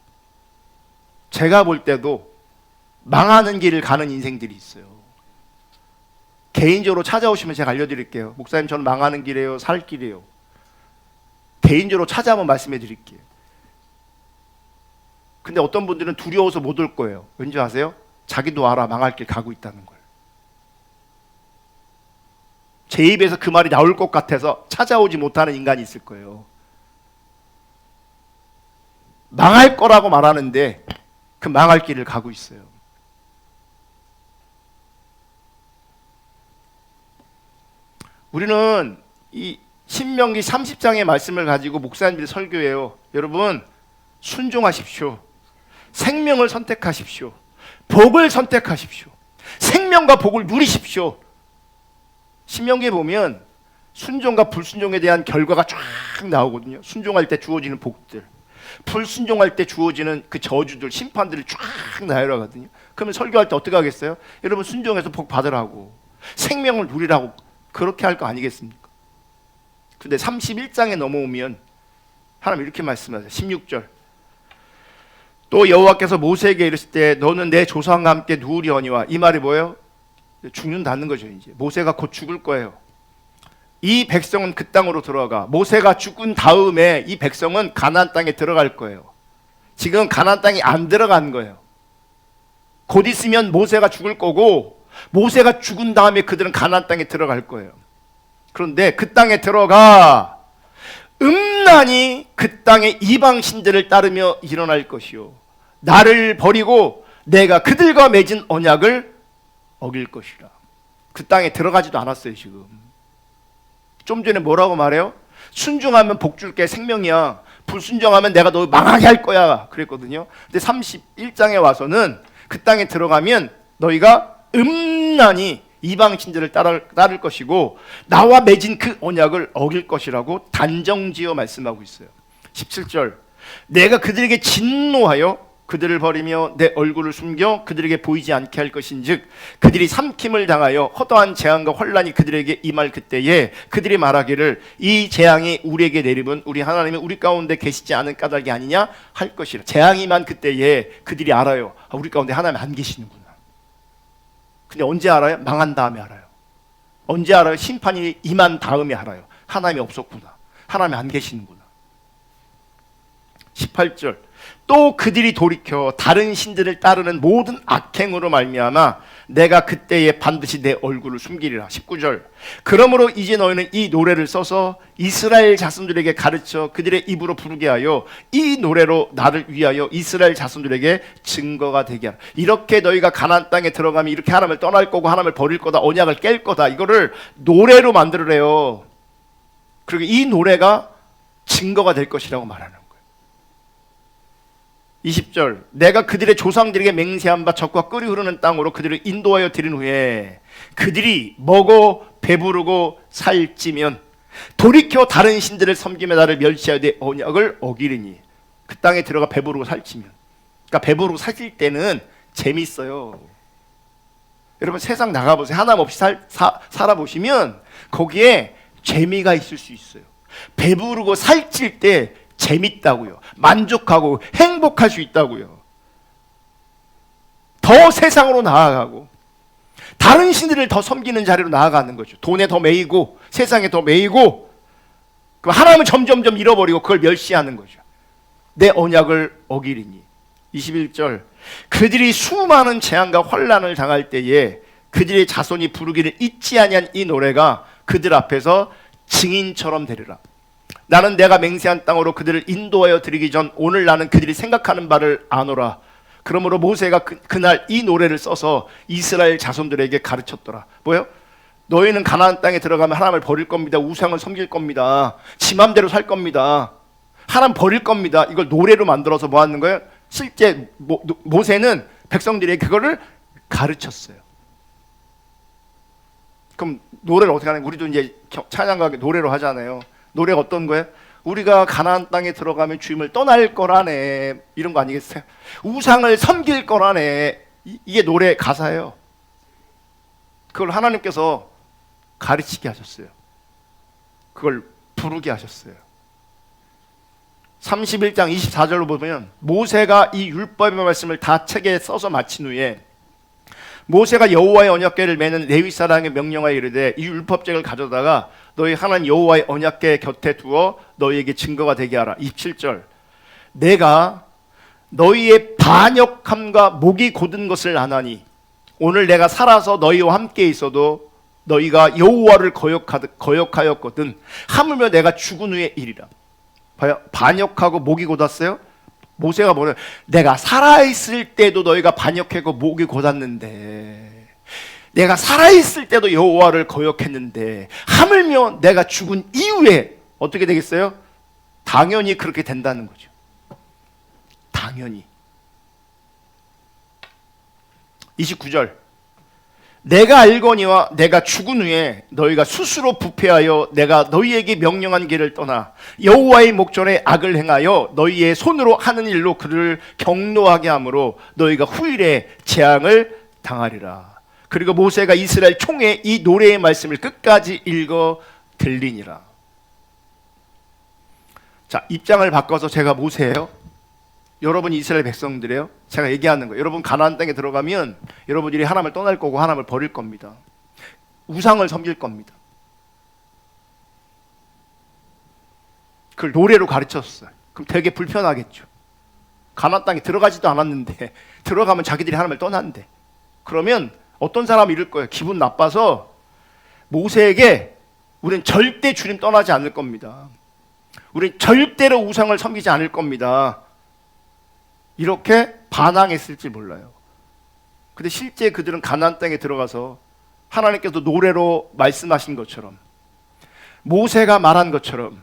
제가 볼 때도 망하는 길을 가는 인생들이 있어요. 개인적으로 찾아오시면 제가 알려드릴게요. 목사님 저는 망하는 길이에요, 살 길이에요. 개인적으로 찾아오면 말씀해 드릴게요. 근데 어떤 분들은 두려워서 못 올 거예요. 왠지 아세요? 자기도 알아, 망할 길 가고 있다는 걸. 제 입에서 그 말이 나올 것 같아서 찾아오지 못하는 인간이 있을 거예요. 망할 거라고 말하는데 그 망할 길을 가고 있어요. 우리는 이 신명기 30장의 말씀을 가지고 목사님들이 설교해요. 여러분, 순종하십시오. 생명을 선택하십시오. 복을 선택하십시오. 생명과 복을 누리십시오. 신명기에 보면 순종과 불순종에 대한 결과가 쫙 나오거든요. 순종할 때 주어지는 복들, 불순종할 때 주어지는 그 저주들, 심판들이 쫙 나열하거든요. 그러면 설교할 때 어떻게 하겠어요? 여러분, 순종해서 복 받으라고, 생명을 누리라고 그렇게 할 거 아니겠습니까? 근데 31장에 넘어오면 하나님 이렇게 말씀하세요. 16절, 또 여호와께서 모세에게 이르실 때 너는 내 조상과 함께 누우려니와. 이 말이 뭐예요? 죽는다는 거죠. 이제 모세가 곧 죽을 거예요. 이 백성은 그 땅으로 들어가. 모세가 죽은 다음에 이 백성은 가나안 땅에 들어갈 거예요. 지금 가나안 땅에 안 들어간 거예요. 곧 있으면 모세가 죽을 거고, 모세가 죽은 다음에 그들은 가나안 땅에 들어갈 거예요. 그런데 그 땅에 들어가 음란히 그 땅의 이방 신들을 따르며 일어날 것이요, 나를 버리고 내가 그들과 맺은 언약을 어길 것이라. 그 땅에 들어가지도 않았어요. 지금 좀 전에 뭐라고 말해요? 순종하면 복 줄게, 생명이야. 불순종하면 내가 너 망하게 할 거야 그랬거든요. 근데 31장에 와서는 그 땅에 들어가면 너희가 음란히 이방 신들을 따를 것이고 나와 맺은 그 언약을 어길 것이라고 단정지어 말씀하고 있어요. 17절, 내가 그들에게 진노하여 그들을 버리며 내 얼굴을 숨겨 그들에게 보이지 않게 할 것인즉 그들이 삼킴을 당하여 허다한 재앙과 환란이 그들에게 임할 그때에 그들이 말하기를 이 재앙이 우리에게 내림은 우리 하나님이 우리 가운데 계시지 않은 까닭이 아니냐 할 것이라. 재앙이 임한 그때에 그들이 알아요. 우리 가운데 하나님 안 계시는구나. 근데 언제 알아요? 망한 다음에 알아요. 언제 알아요? 심판이 임한 다음에 알아요. 하나님이 없었구나, 하나님이 안 계시는구나. 18절, 또 그들이 돌이켜 다른 신들을 따르는 모든 악행으로 말미암아 내가 그때에 반드시 내 얼굴을 숨기리라. 19절, 그러므로 이제 너희는 이 노래를 써서 이스라엘 자손들에게 가르쳐 그들의 입으로 부르게 하여 이 노래로 나를 위하여 이스라엘 자손들에게 증거가 되게 하라. 이렇게 너희가 가나안 땅에 들어가면 이렇게 하나님을 떠날 거고 하나님을 버릴 거다, 언약을 깰 거다, 이거를 노래로 만들으래요. 그리고 이 노래가 증거가 될 것이라고 말하는 거예요. 20절, 내가 그들의 조상들에게 맹세한 바 젖과 꿀이 흐르는 땅으로 그들을 인도하여 드린 후에 그들이 먹어 배부르고 살찌면 돌이켜 다른 신들을 섬기며 나를 멸시하여 내 언약을 어기리니. 그 땅에 들어가 배부르고 살찌면, 그러니까 배부르고 살찔 때는 재밌어요. 여러분, 세상 나가보세요. 하나님 없이 살아보시면 거기에 재미가 있을 수 있어요. 배부르고 살찔 때 재밌다고요. 만족하고 행복할 수 있다고요. 더 세상으로 나아가고 다른 신들을 더 섬기는 자리로 나아가는 거죠. 돈에 더 매이고 세상에 더 매이고, 그 하나님을 점점점 잃어버리고 그걸 멸시하는 거죠. 내 언약을 어기리니. 21절, 그들이 수많은 재앙과 환난을 당할 때에 그들의 자손이 부르기를 잊지 아니한 이 노래가 그들 앞에서 증인처럼 되리라. 나는 내가 맹세한 땅으로 그들을 인도하여 드리기 전 오늘 나는 그들이 생각하는 바를 아노라. 그러므로 모세가 그날 이 노래를 써서 이스라엘 자손들에게 가르쳤더라. 뭐예요? 너희는 가나안 땅에 들어가면 하나님을 버릴 겁니다. 우상을 섬길 겁니다. 지 맘대로 살 겁니다. 하나님 버릴 겁니다. 이걸 노래로 만들어서 뭐 하는 거예요? 실제 모세는 백성들에게 그거를 가르쳤어요. 그럼 노래를 어떻게 하는 거예요? 우리도 이제 찬양가게 노래로 하잖아요. 노래가 어떤 거예요? 우리가 가나안 땅에 들어가면 주님을 떠날 거라네, 이런 거 아니겠어요? 우상을 섬길 거라네. 이게 노래 가사예요. 그걸 하나님께서 가르치게 하셨어요. 그걸 부르게 하셨어요. 31장 24절로 보면 모세가 이 율법의 말씀을 다 책에 써서 마친 후에 모세가 여호와의 언약궤를 매는 레위 사람에게 명령하여 이르되 이 율법책을 가져다가 너희 하나님 여호와의 언약궤 곁에 두어 너희에게 증거가 되게 하라. 27절, 내가 너희의 반역함과 목이 곧은 것을 아나니 오늘 내가 살아서 너희와 함께 있어도 너희가 여호와를 거역하였거든 하물며 내가 죽은 후의 일이라. 봐요, 반역하고 목이 곧았어요. 모세가 뭐래? 내가 살아있을 때도 너희가 반역하고 목이 곧았는데 내가 살아있을 때도 여호와를 거역했는데 하물며 내가 죽은 이후에 어떻게 되겠어요? 당연히 그렇게 된다는 거죠. 당연히. 29절, 내가 알거니와 내가 죽은 후에 너희가 스스로 부패하여 내가 너희에게 명령한 길을 떠나 여호와의 목전에 악을 행하여 너희의 손으로 하는 일로 그를 경노하게 하므로 너희가 후일에 재앙을 당하리라. 그리고 모세가 이스라엘 총회 이 노래의 말씀을 끝까지 읽어 들리니라. 자, 입장을 바꿔서 제가 모세예요, 여러분 이스라엘 백성들이에요. 제가 얘기하는 거예요. 여러분 가나안 땅에 들어가면 여러분들이 하나님을 떠날 거고 하나님을 버릴 겁니다. 우상을 섬길 겁니다. 그걸 노래로 가르쳤어요. 그럼 되게 불편하겠죠. 가나안 땅에 들어가지도 않았는데 들어가면 자기들이 하나님을 떠난대. 그러면 어떤 사람이 이럴 거예요. 기분 나빠서 모세에게 우린 절대 주님 떠나지 않을 겁니다. 우린 절대로 우상을 섬기지 않을 겁니다. 이렇게 반항했을지 몰라요. 근데 실제 그들은 가나안 땅에 들어가서 하나님께서 노래로 말씀하신 것처럼, 모세가 말한 것처럼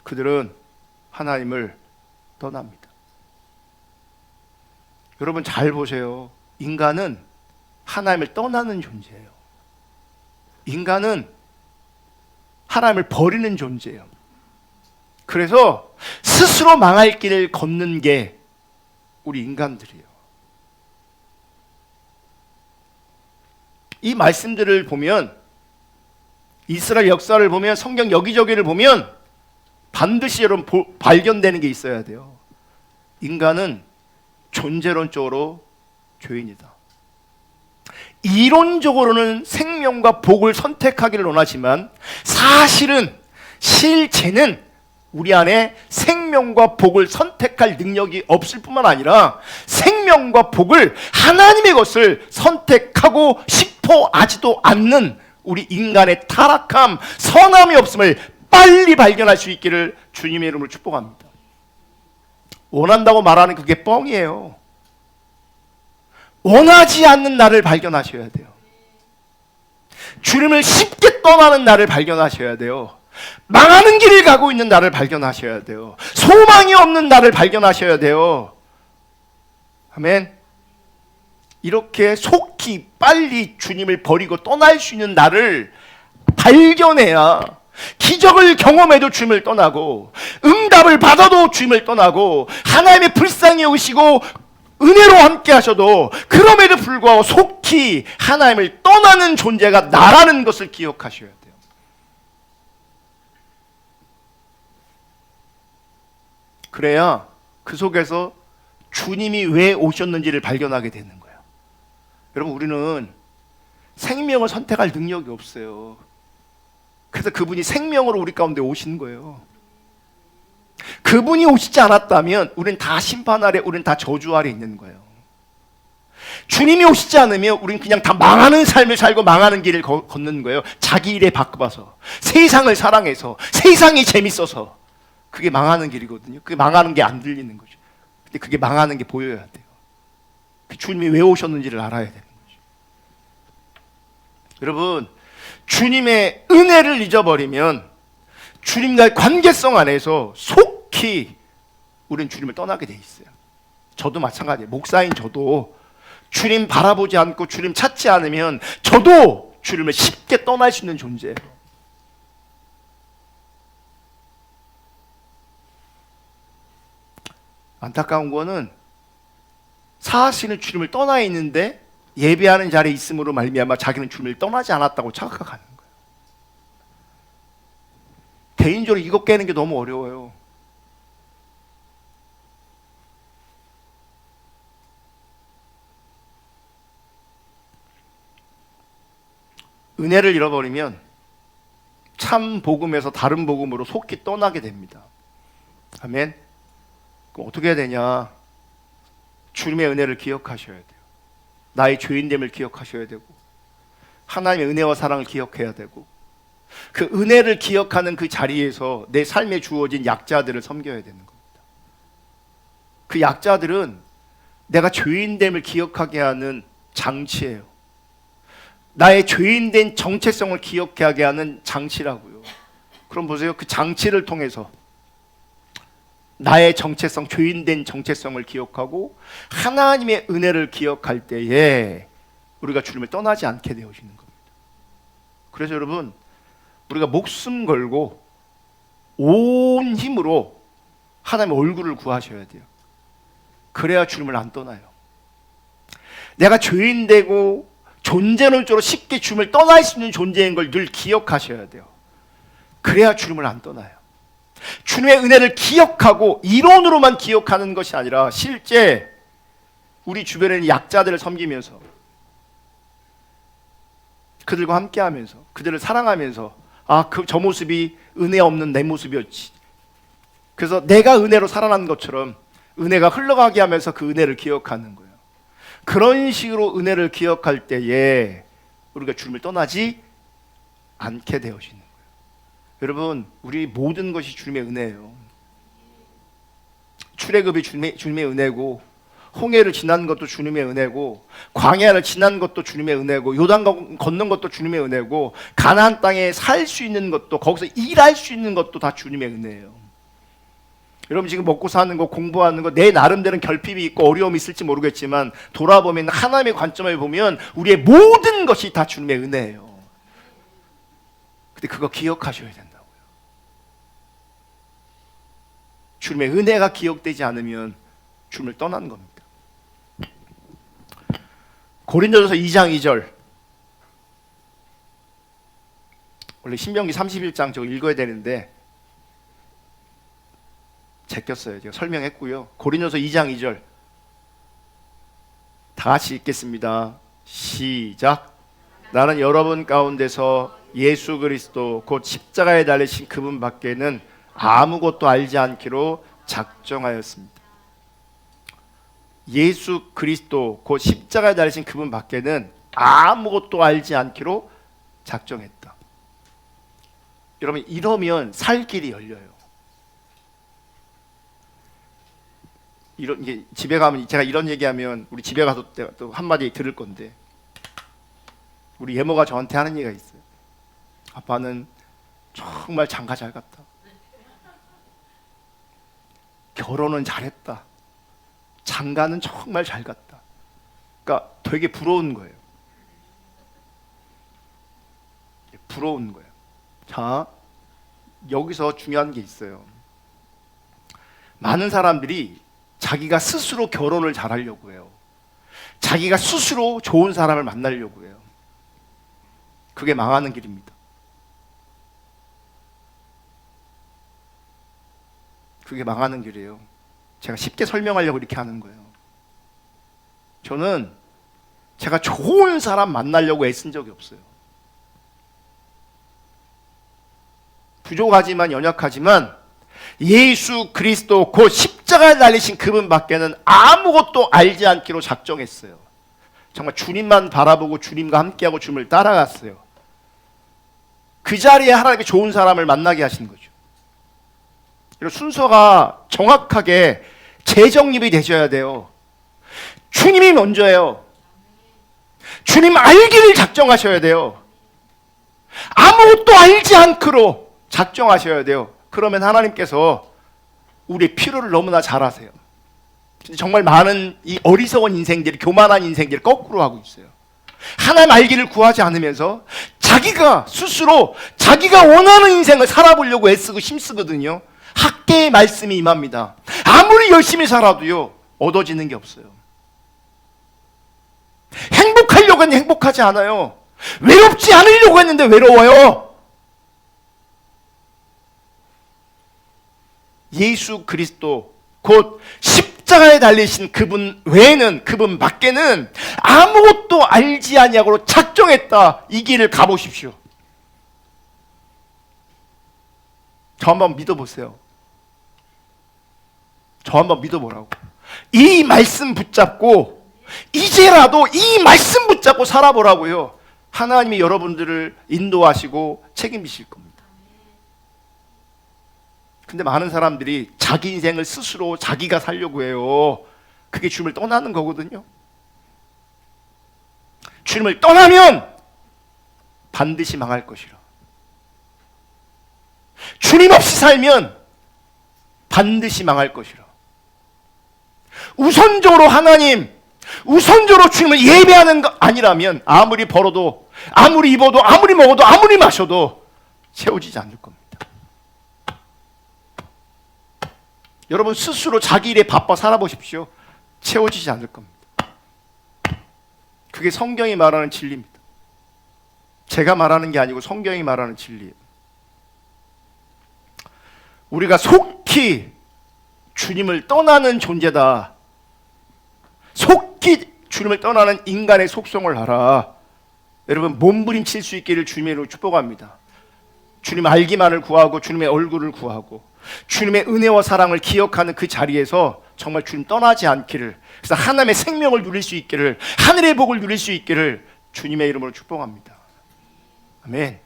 그들은 하나님을 떠납니다. 여러분 잘 보세요. 인간은 하나님을 떠나는 존재예요. 인간은 하나님을 버리는 존재예요. 그래서 스스로 망할 길을 걷는 게 우리 인간들이에요. 이 말씀들을 보면, 이스라엘 역사를 보면, 성경 여기저기를 보면 반드시 여러분 발견되는 게 있어야 돼요. 인간은 존재론적으로 죄인이다. 이론적으로는 생명과 복을 선택하기를 원하지만 사실은, 실제는 우리 안에 생명과 복을 선택할 능력이 없을 뿐만 아니라 생명과 복을, 하나님의 것을 선택하고 싶어 하지도 않는 우리 인간의 타락함, 선함이 없음을 빨리 발견할 수 있기를 주님의 이름으로 축복합니다. 원한다고 말하는 그게 뻥이에요. 원하지 않는 나를 발견하셔야 돼요. 주님을 쉽게 떠나는 나를 발견하셔야 돼요. 망하는 길을 가고 있는 나를 발견하셔야 돼요. 소망이 없는 나를 발견하셔야 돼요. 아멘. 이렇게 속히 빨리 주님을 버리고 떠날 수 있는 나를 발견해야 기적을 경험해도 주님을 떠나고, 응답을 받아도 주님을 떠나고, 하나님의 불쌍히 여기시고 은혜로 함께 하셔도 그럼에도 불구하고 속히 하나님을 떠나는 존재가 나라는 것을 기억하셔야 돼요. 그래야 그 속에서 주님이 왜 오셨는지를 발견하게 되는 거예요. 여러분, 우리는 생명을 선택할 능력이 없어요. 그래서 그분이 생명으로 우리 가운데 오신 거예요. 그분이 오시지 않았다면 우린 다 심판 아래, 우린 다 저주 아래 있는 거예요. 주님이 오시지 않으면 우린 그냥 다 망하는 삶을 살고 망하는 길을 걷는 거예요. 자기 일에 바빠서, 세상을 사랑해서, 세상이 재밌어서. 그게 망하는 길이거든요. 그게 망하는 게 안 들리는 거죠. 근데 그게 망하는 게 보여야 돼요. 주님이 왜 오셨는지를 알아야 되는 거죠. 여러분, 주님의 은혜를 잊어버리면 주님과의 관계성 안에서 속히 우리는 주님을 떠나게 돼 있어요. 저도 마찬가지예요. 목사인 저도 주님 바라보지 않고 주님 찾지 않으면 저도 주님을 쉽게 떠날 수 있는 존재예요. 안타까운 거는 사실은 주님을 떠나 있는데 예배하는 자리에 있음으로 말미암아 자기는 주님을 떠나지 않았다고 착각하는 거예요. 개인적으로 이거 깨는 게 너무 어려워요. 은혜를 잃어버리면 참 복음에서 다른 복음으로 속히 떠나게 됩니다. 아멘. 그럼 어떻게 해야 되냐? 주님의 은혜를 기억하셔야 돼요. 나의 죄인됨을 기억하셔야 되고, 하나님의 은혜와 사랑을 기억해야 되고, 그 은혜를 기억하는 그 자리에서 내 삶에 주어진 약자들을 섬겨야 되는 겁니다. 그 약자들은 내가 죄인됨을 기억하게 하는 장치예요. 나의 죄인된 정체성을 기억하게 하는 장치라고요. 그럼 보세요. 그 장치를 통해서 나의 정체성, 죄인된 정체성을 기억하고 하나님의 은혜를 기억할 때에 우리가 주님을 떠나지 않게 되어지는 겁니다. 그래서 여러분, 우리가 목숨 걸고 온 힘으로 하나님의 얼굴을 구하셔야 돼요. 그래야 주님을 안 떠나요. 내가 죄인되고 존재론적으로 쉽게 주님을 떠날 수 있는 존재인 걸 늘 기억하셔야 돼요. 그래야 주님을 안 떠나요. 주님의 은혜를 기억하고 이론으로만 기억하는 것이 아니라 실제 우리 주변에 있는 약자들을 섬기면서 그들과 함께하면서 그들을 사랑하면서 저 모습이 은혜 없는 내 모습이었지. 그래서 내가 은혜로 살아난 것처럼 은혜가 흘러가게 하면서 그 은혜를 기억하는 거예요. 그런 식으로 은혜를 기억할 때에 우리가 주님을 떠나지 않게 되어지는 거예요. 여러분, 우리 모든 것이 주님의 은혜예요. 출애굽이 주님의 은혜고, 홍해를 지난 것도 주님의 은혜고, 광야를 지난 것도 주님의 은혜고, 요단 건넌 것도 주님의 은혜고, 가나안 땅에 살 수 있는 것도, 거기서 일할 수 있는 것도 다 주님의 은혜예요. 여러분, 지금 먹고 사는 거, 공부하는 거, 내 나름대로는 결핍이 있고 어려움이 있을지 모르겠지만 돌아보면 하나님의 관점에 보면 우리의 모든 것이 다 주님의 은혜예요. 근데 그거 기억하셔야 된다고요. 주님의 은혜가 기억되지 않으면 주님을 떠나는 겁니다. 고린도전서 2장 2절. 원래 신명기 31장 저거 읽어야 되는데 제꼈어요. 제가 설명했고요. 고린도전서 2장 2절 다 같이 읽겠습니다. 시작. 나는 여러분 가운데서 예수 그리스도 곧 십자가에 달리신 그분 밖에는 아무것도 알지 않기로 작정하였습니다. 예수 그리스도 곧 십자가에 달리신 그분 밖에는 아무것도 알지 않기로 작정했다. 여러분, 이러면 살 길이 열려요. 이게 집에 가면 제가 이런 얘기하면 우리 집에 가서 또 한마디 들을 건데, 우리 예모가 저한테 하는 얘기가 있어요. 아빠는 정말 장가 잘 갔다. 결혼은 잘했다. 장가는 정말 잘 갔다. 그러니까 되게 부러운 거예요. 부러운 거예요. 자, 여기서 중요한 게 있어요. 많은 사람들이 자기가 스스로 결혼을 잘하려고 해요. 자기가 스스로 좋은 사람을 만나려고 해요. 그게 망하는 길입니다. 그게 망하는 길이에요. 제가 쉽게 설명하려고 이렇게 하는 거예요. 저는 제가 좋은 사람 만나려고 애쓴 적이 없어요. 부족하지만 연약하지만 예수 그리스도 곧 십자가에 달리신 그분 밖에는 아무것도 알지 않기로 작정했어요. 정말 주님만 바라보고 주님과 함께하고 주님을 따라갔어요. 그 자리에 하나님께 좋은 사람을 만나게 하신 거죠. 순서가 정확하게 재정립이 되셔야 돼요. 주님이 먼저예요. 주님 알기를 작정하셔야 돼요. 아무것도 알지 않기로 작정하셔야 돼요. 그러면 하나님께서 우리의 필요를 너무나 잘 아세요. 근데 정말 많은 이 어리석은 인생들이, 교만한 인생들이 거꾸로 하고 있어요. 하나님 알기를 구하지 않으면서 자기가 스스로 자기가 원하는 인생을 살아보려고 애쓰고 힘쓰거든요. 학계의 말씀이 임합니다. 아무리 열심히 살아도요, 얻어지는 게 없어요. 행복하려고 했는데 행복하지 않아요. 외롭지 않으려고 했는데 외로워요. 예수 그리스도 곧 십자가에 달리신 그분 외에는, 그분 밖에는 아무것도 알지 아니하고 작정했다. 이 길을 가보십시오. 저 한번 믿어보세요. 저 한번 믿어보라고. 이 말씀 붙잡고 이제라도 이 말씀 붙잡고 살아보라고요. 하나님이 여러분들을 인도하시고 책임지실 겁니다. 근데 많은 사람들이 자기 인생을 스스로 자기가 살려고 해요. 그게 주님을 떠나는 거거든요. 주님을 떠나면 반드시 망할 것이라. 주님 없이 살면 반드시 망할 것이라. 우선적으로 하나님, 우선적으로 주님을 예배하는 것 아니라면 아무리 벌어도, 아무리 입어도, 아무리 먹어도, 아무리 마셔도 채워지지 않을 겁니다. 여러분 스스로 자기 일에 바빠 살아보십시오. 채워지지 않을 겁니다. 그게 성경이 말하는 진리입니다. 제가 말하는 게 아니고 성경이 말하는 진리예요. 우리가 속히 주님을 떠나는 존재다. 속히 주님을 떠나는 인간의 속성을 알아. 여러분 몸부림칠 수 있기를 주님의 이름으로 축복합니다. 주님 알기만을 구하고 주님의 얼굴을 구하고 주님의 은혜와 사랑을 기억하는 그 자리에서 정말 주님 떠나지 않기를, 그래서 하나님의 생명을 누릴 수 있기를, 하늘의 복을 누릴 수 있기를 주님의 이름으로 축복합니다. 아멘.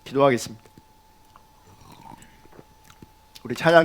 기도하겠습니다. 우리 찬양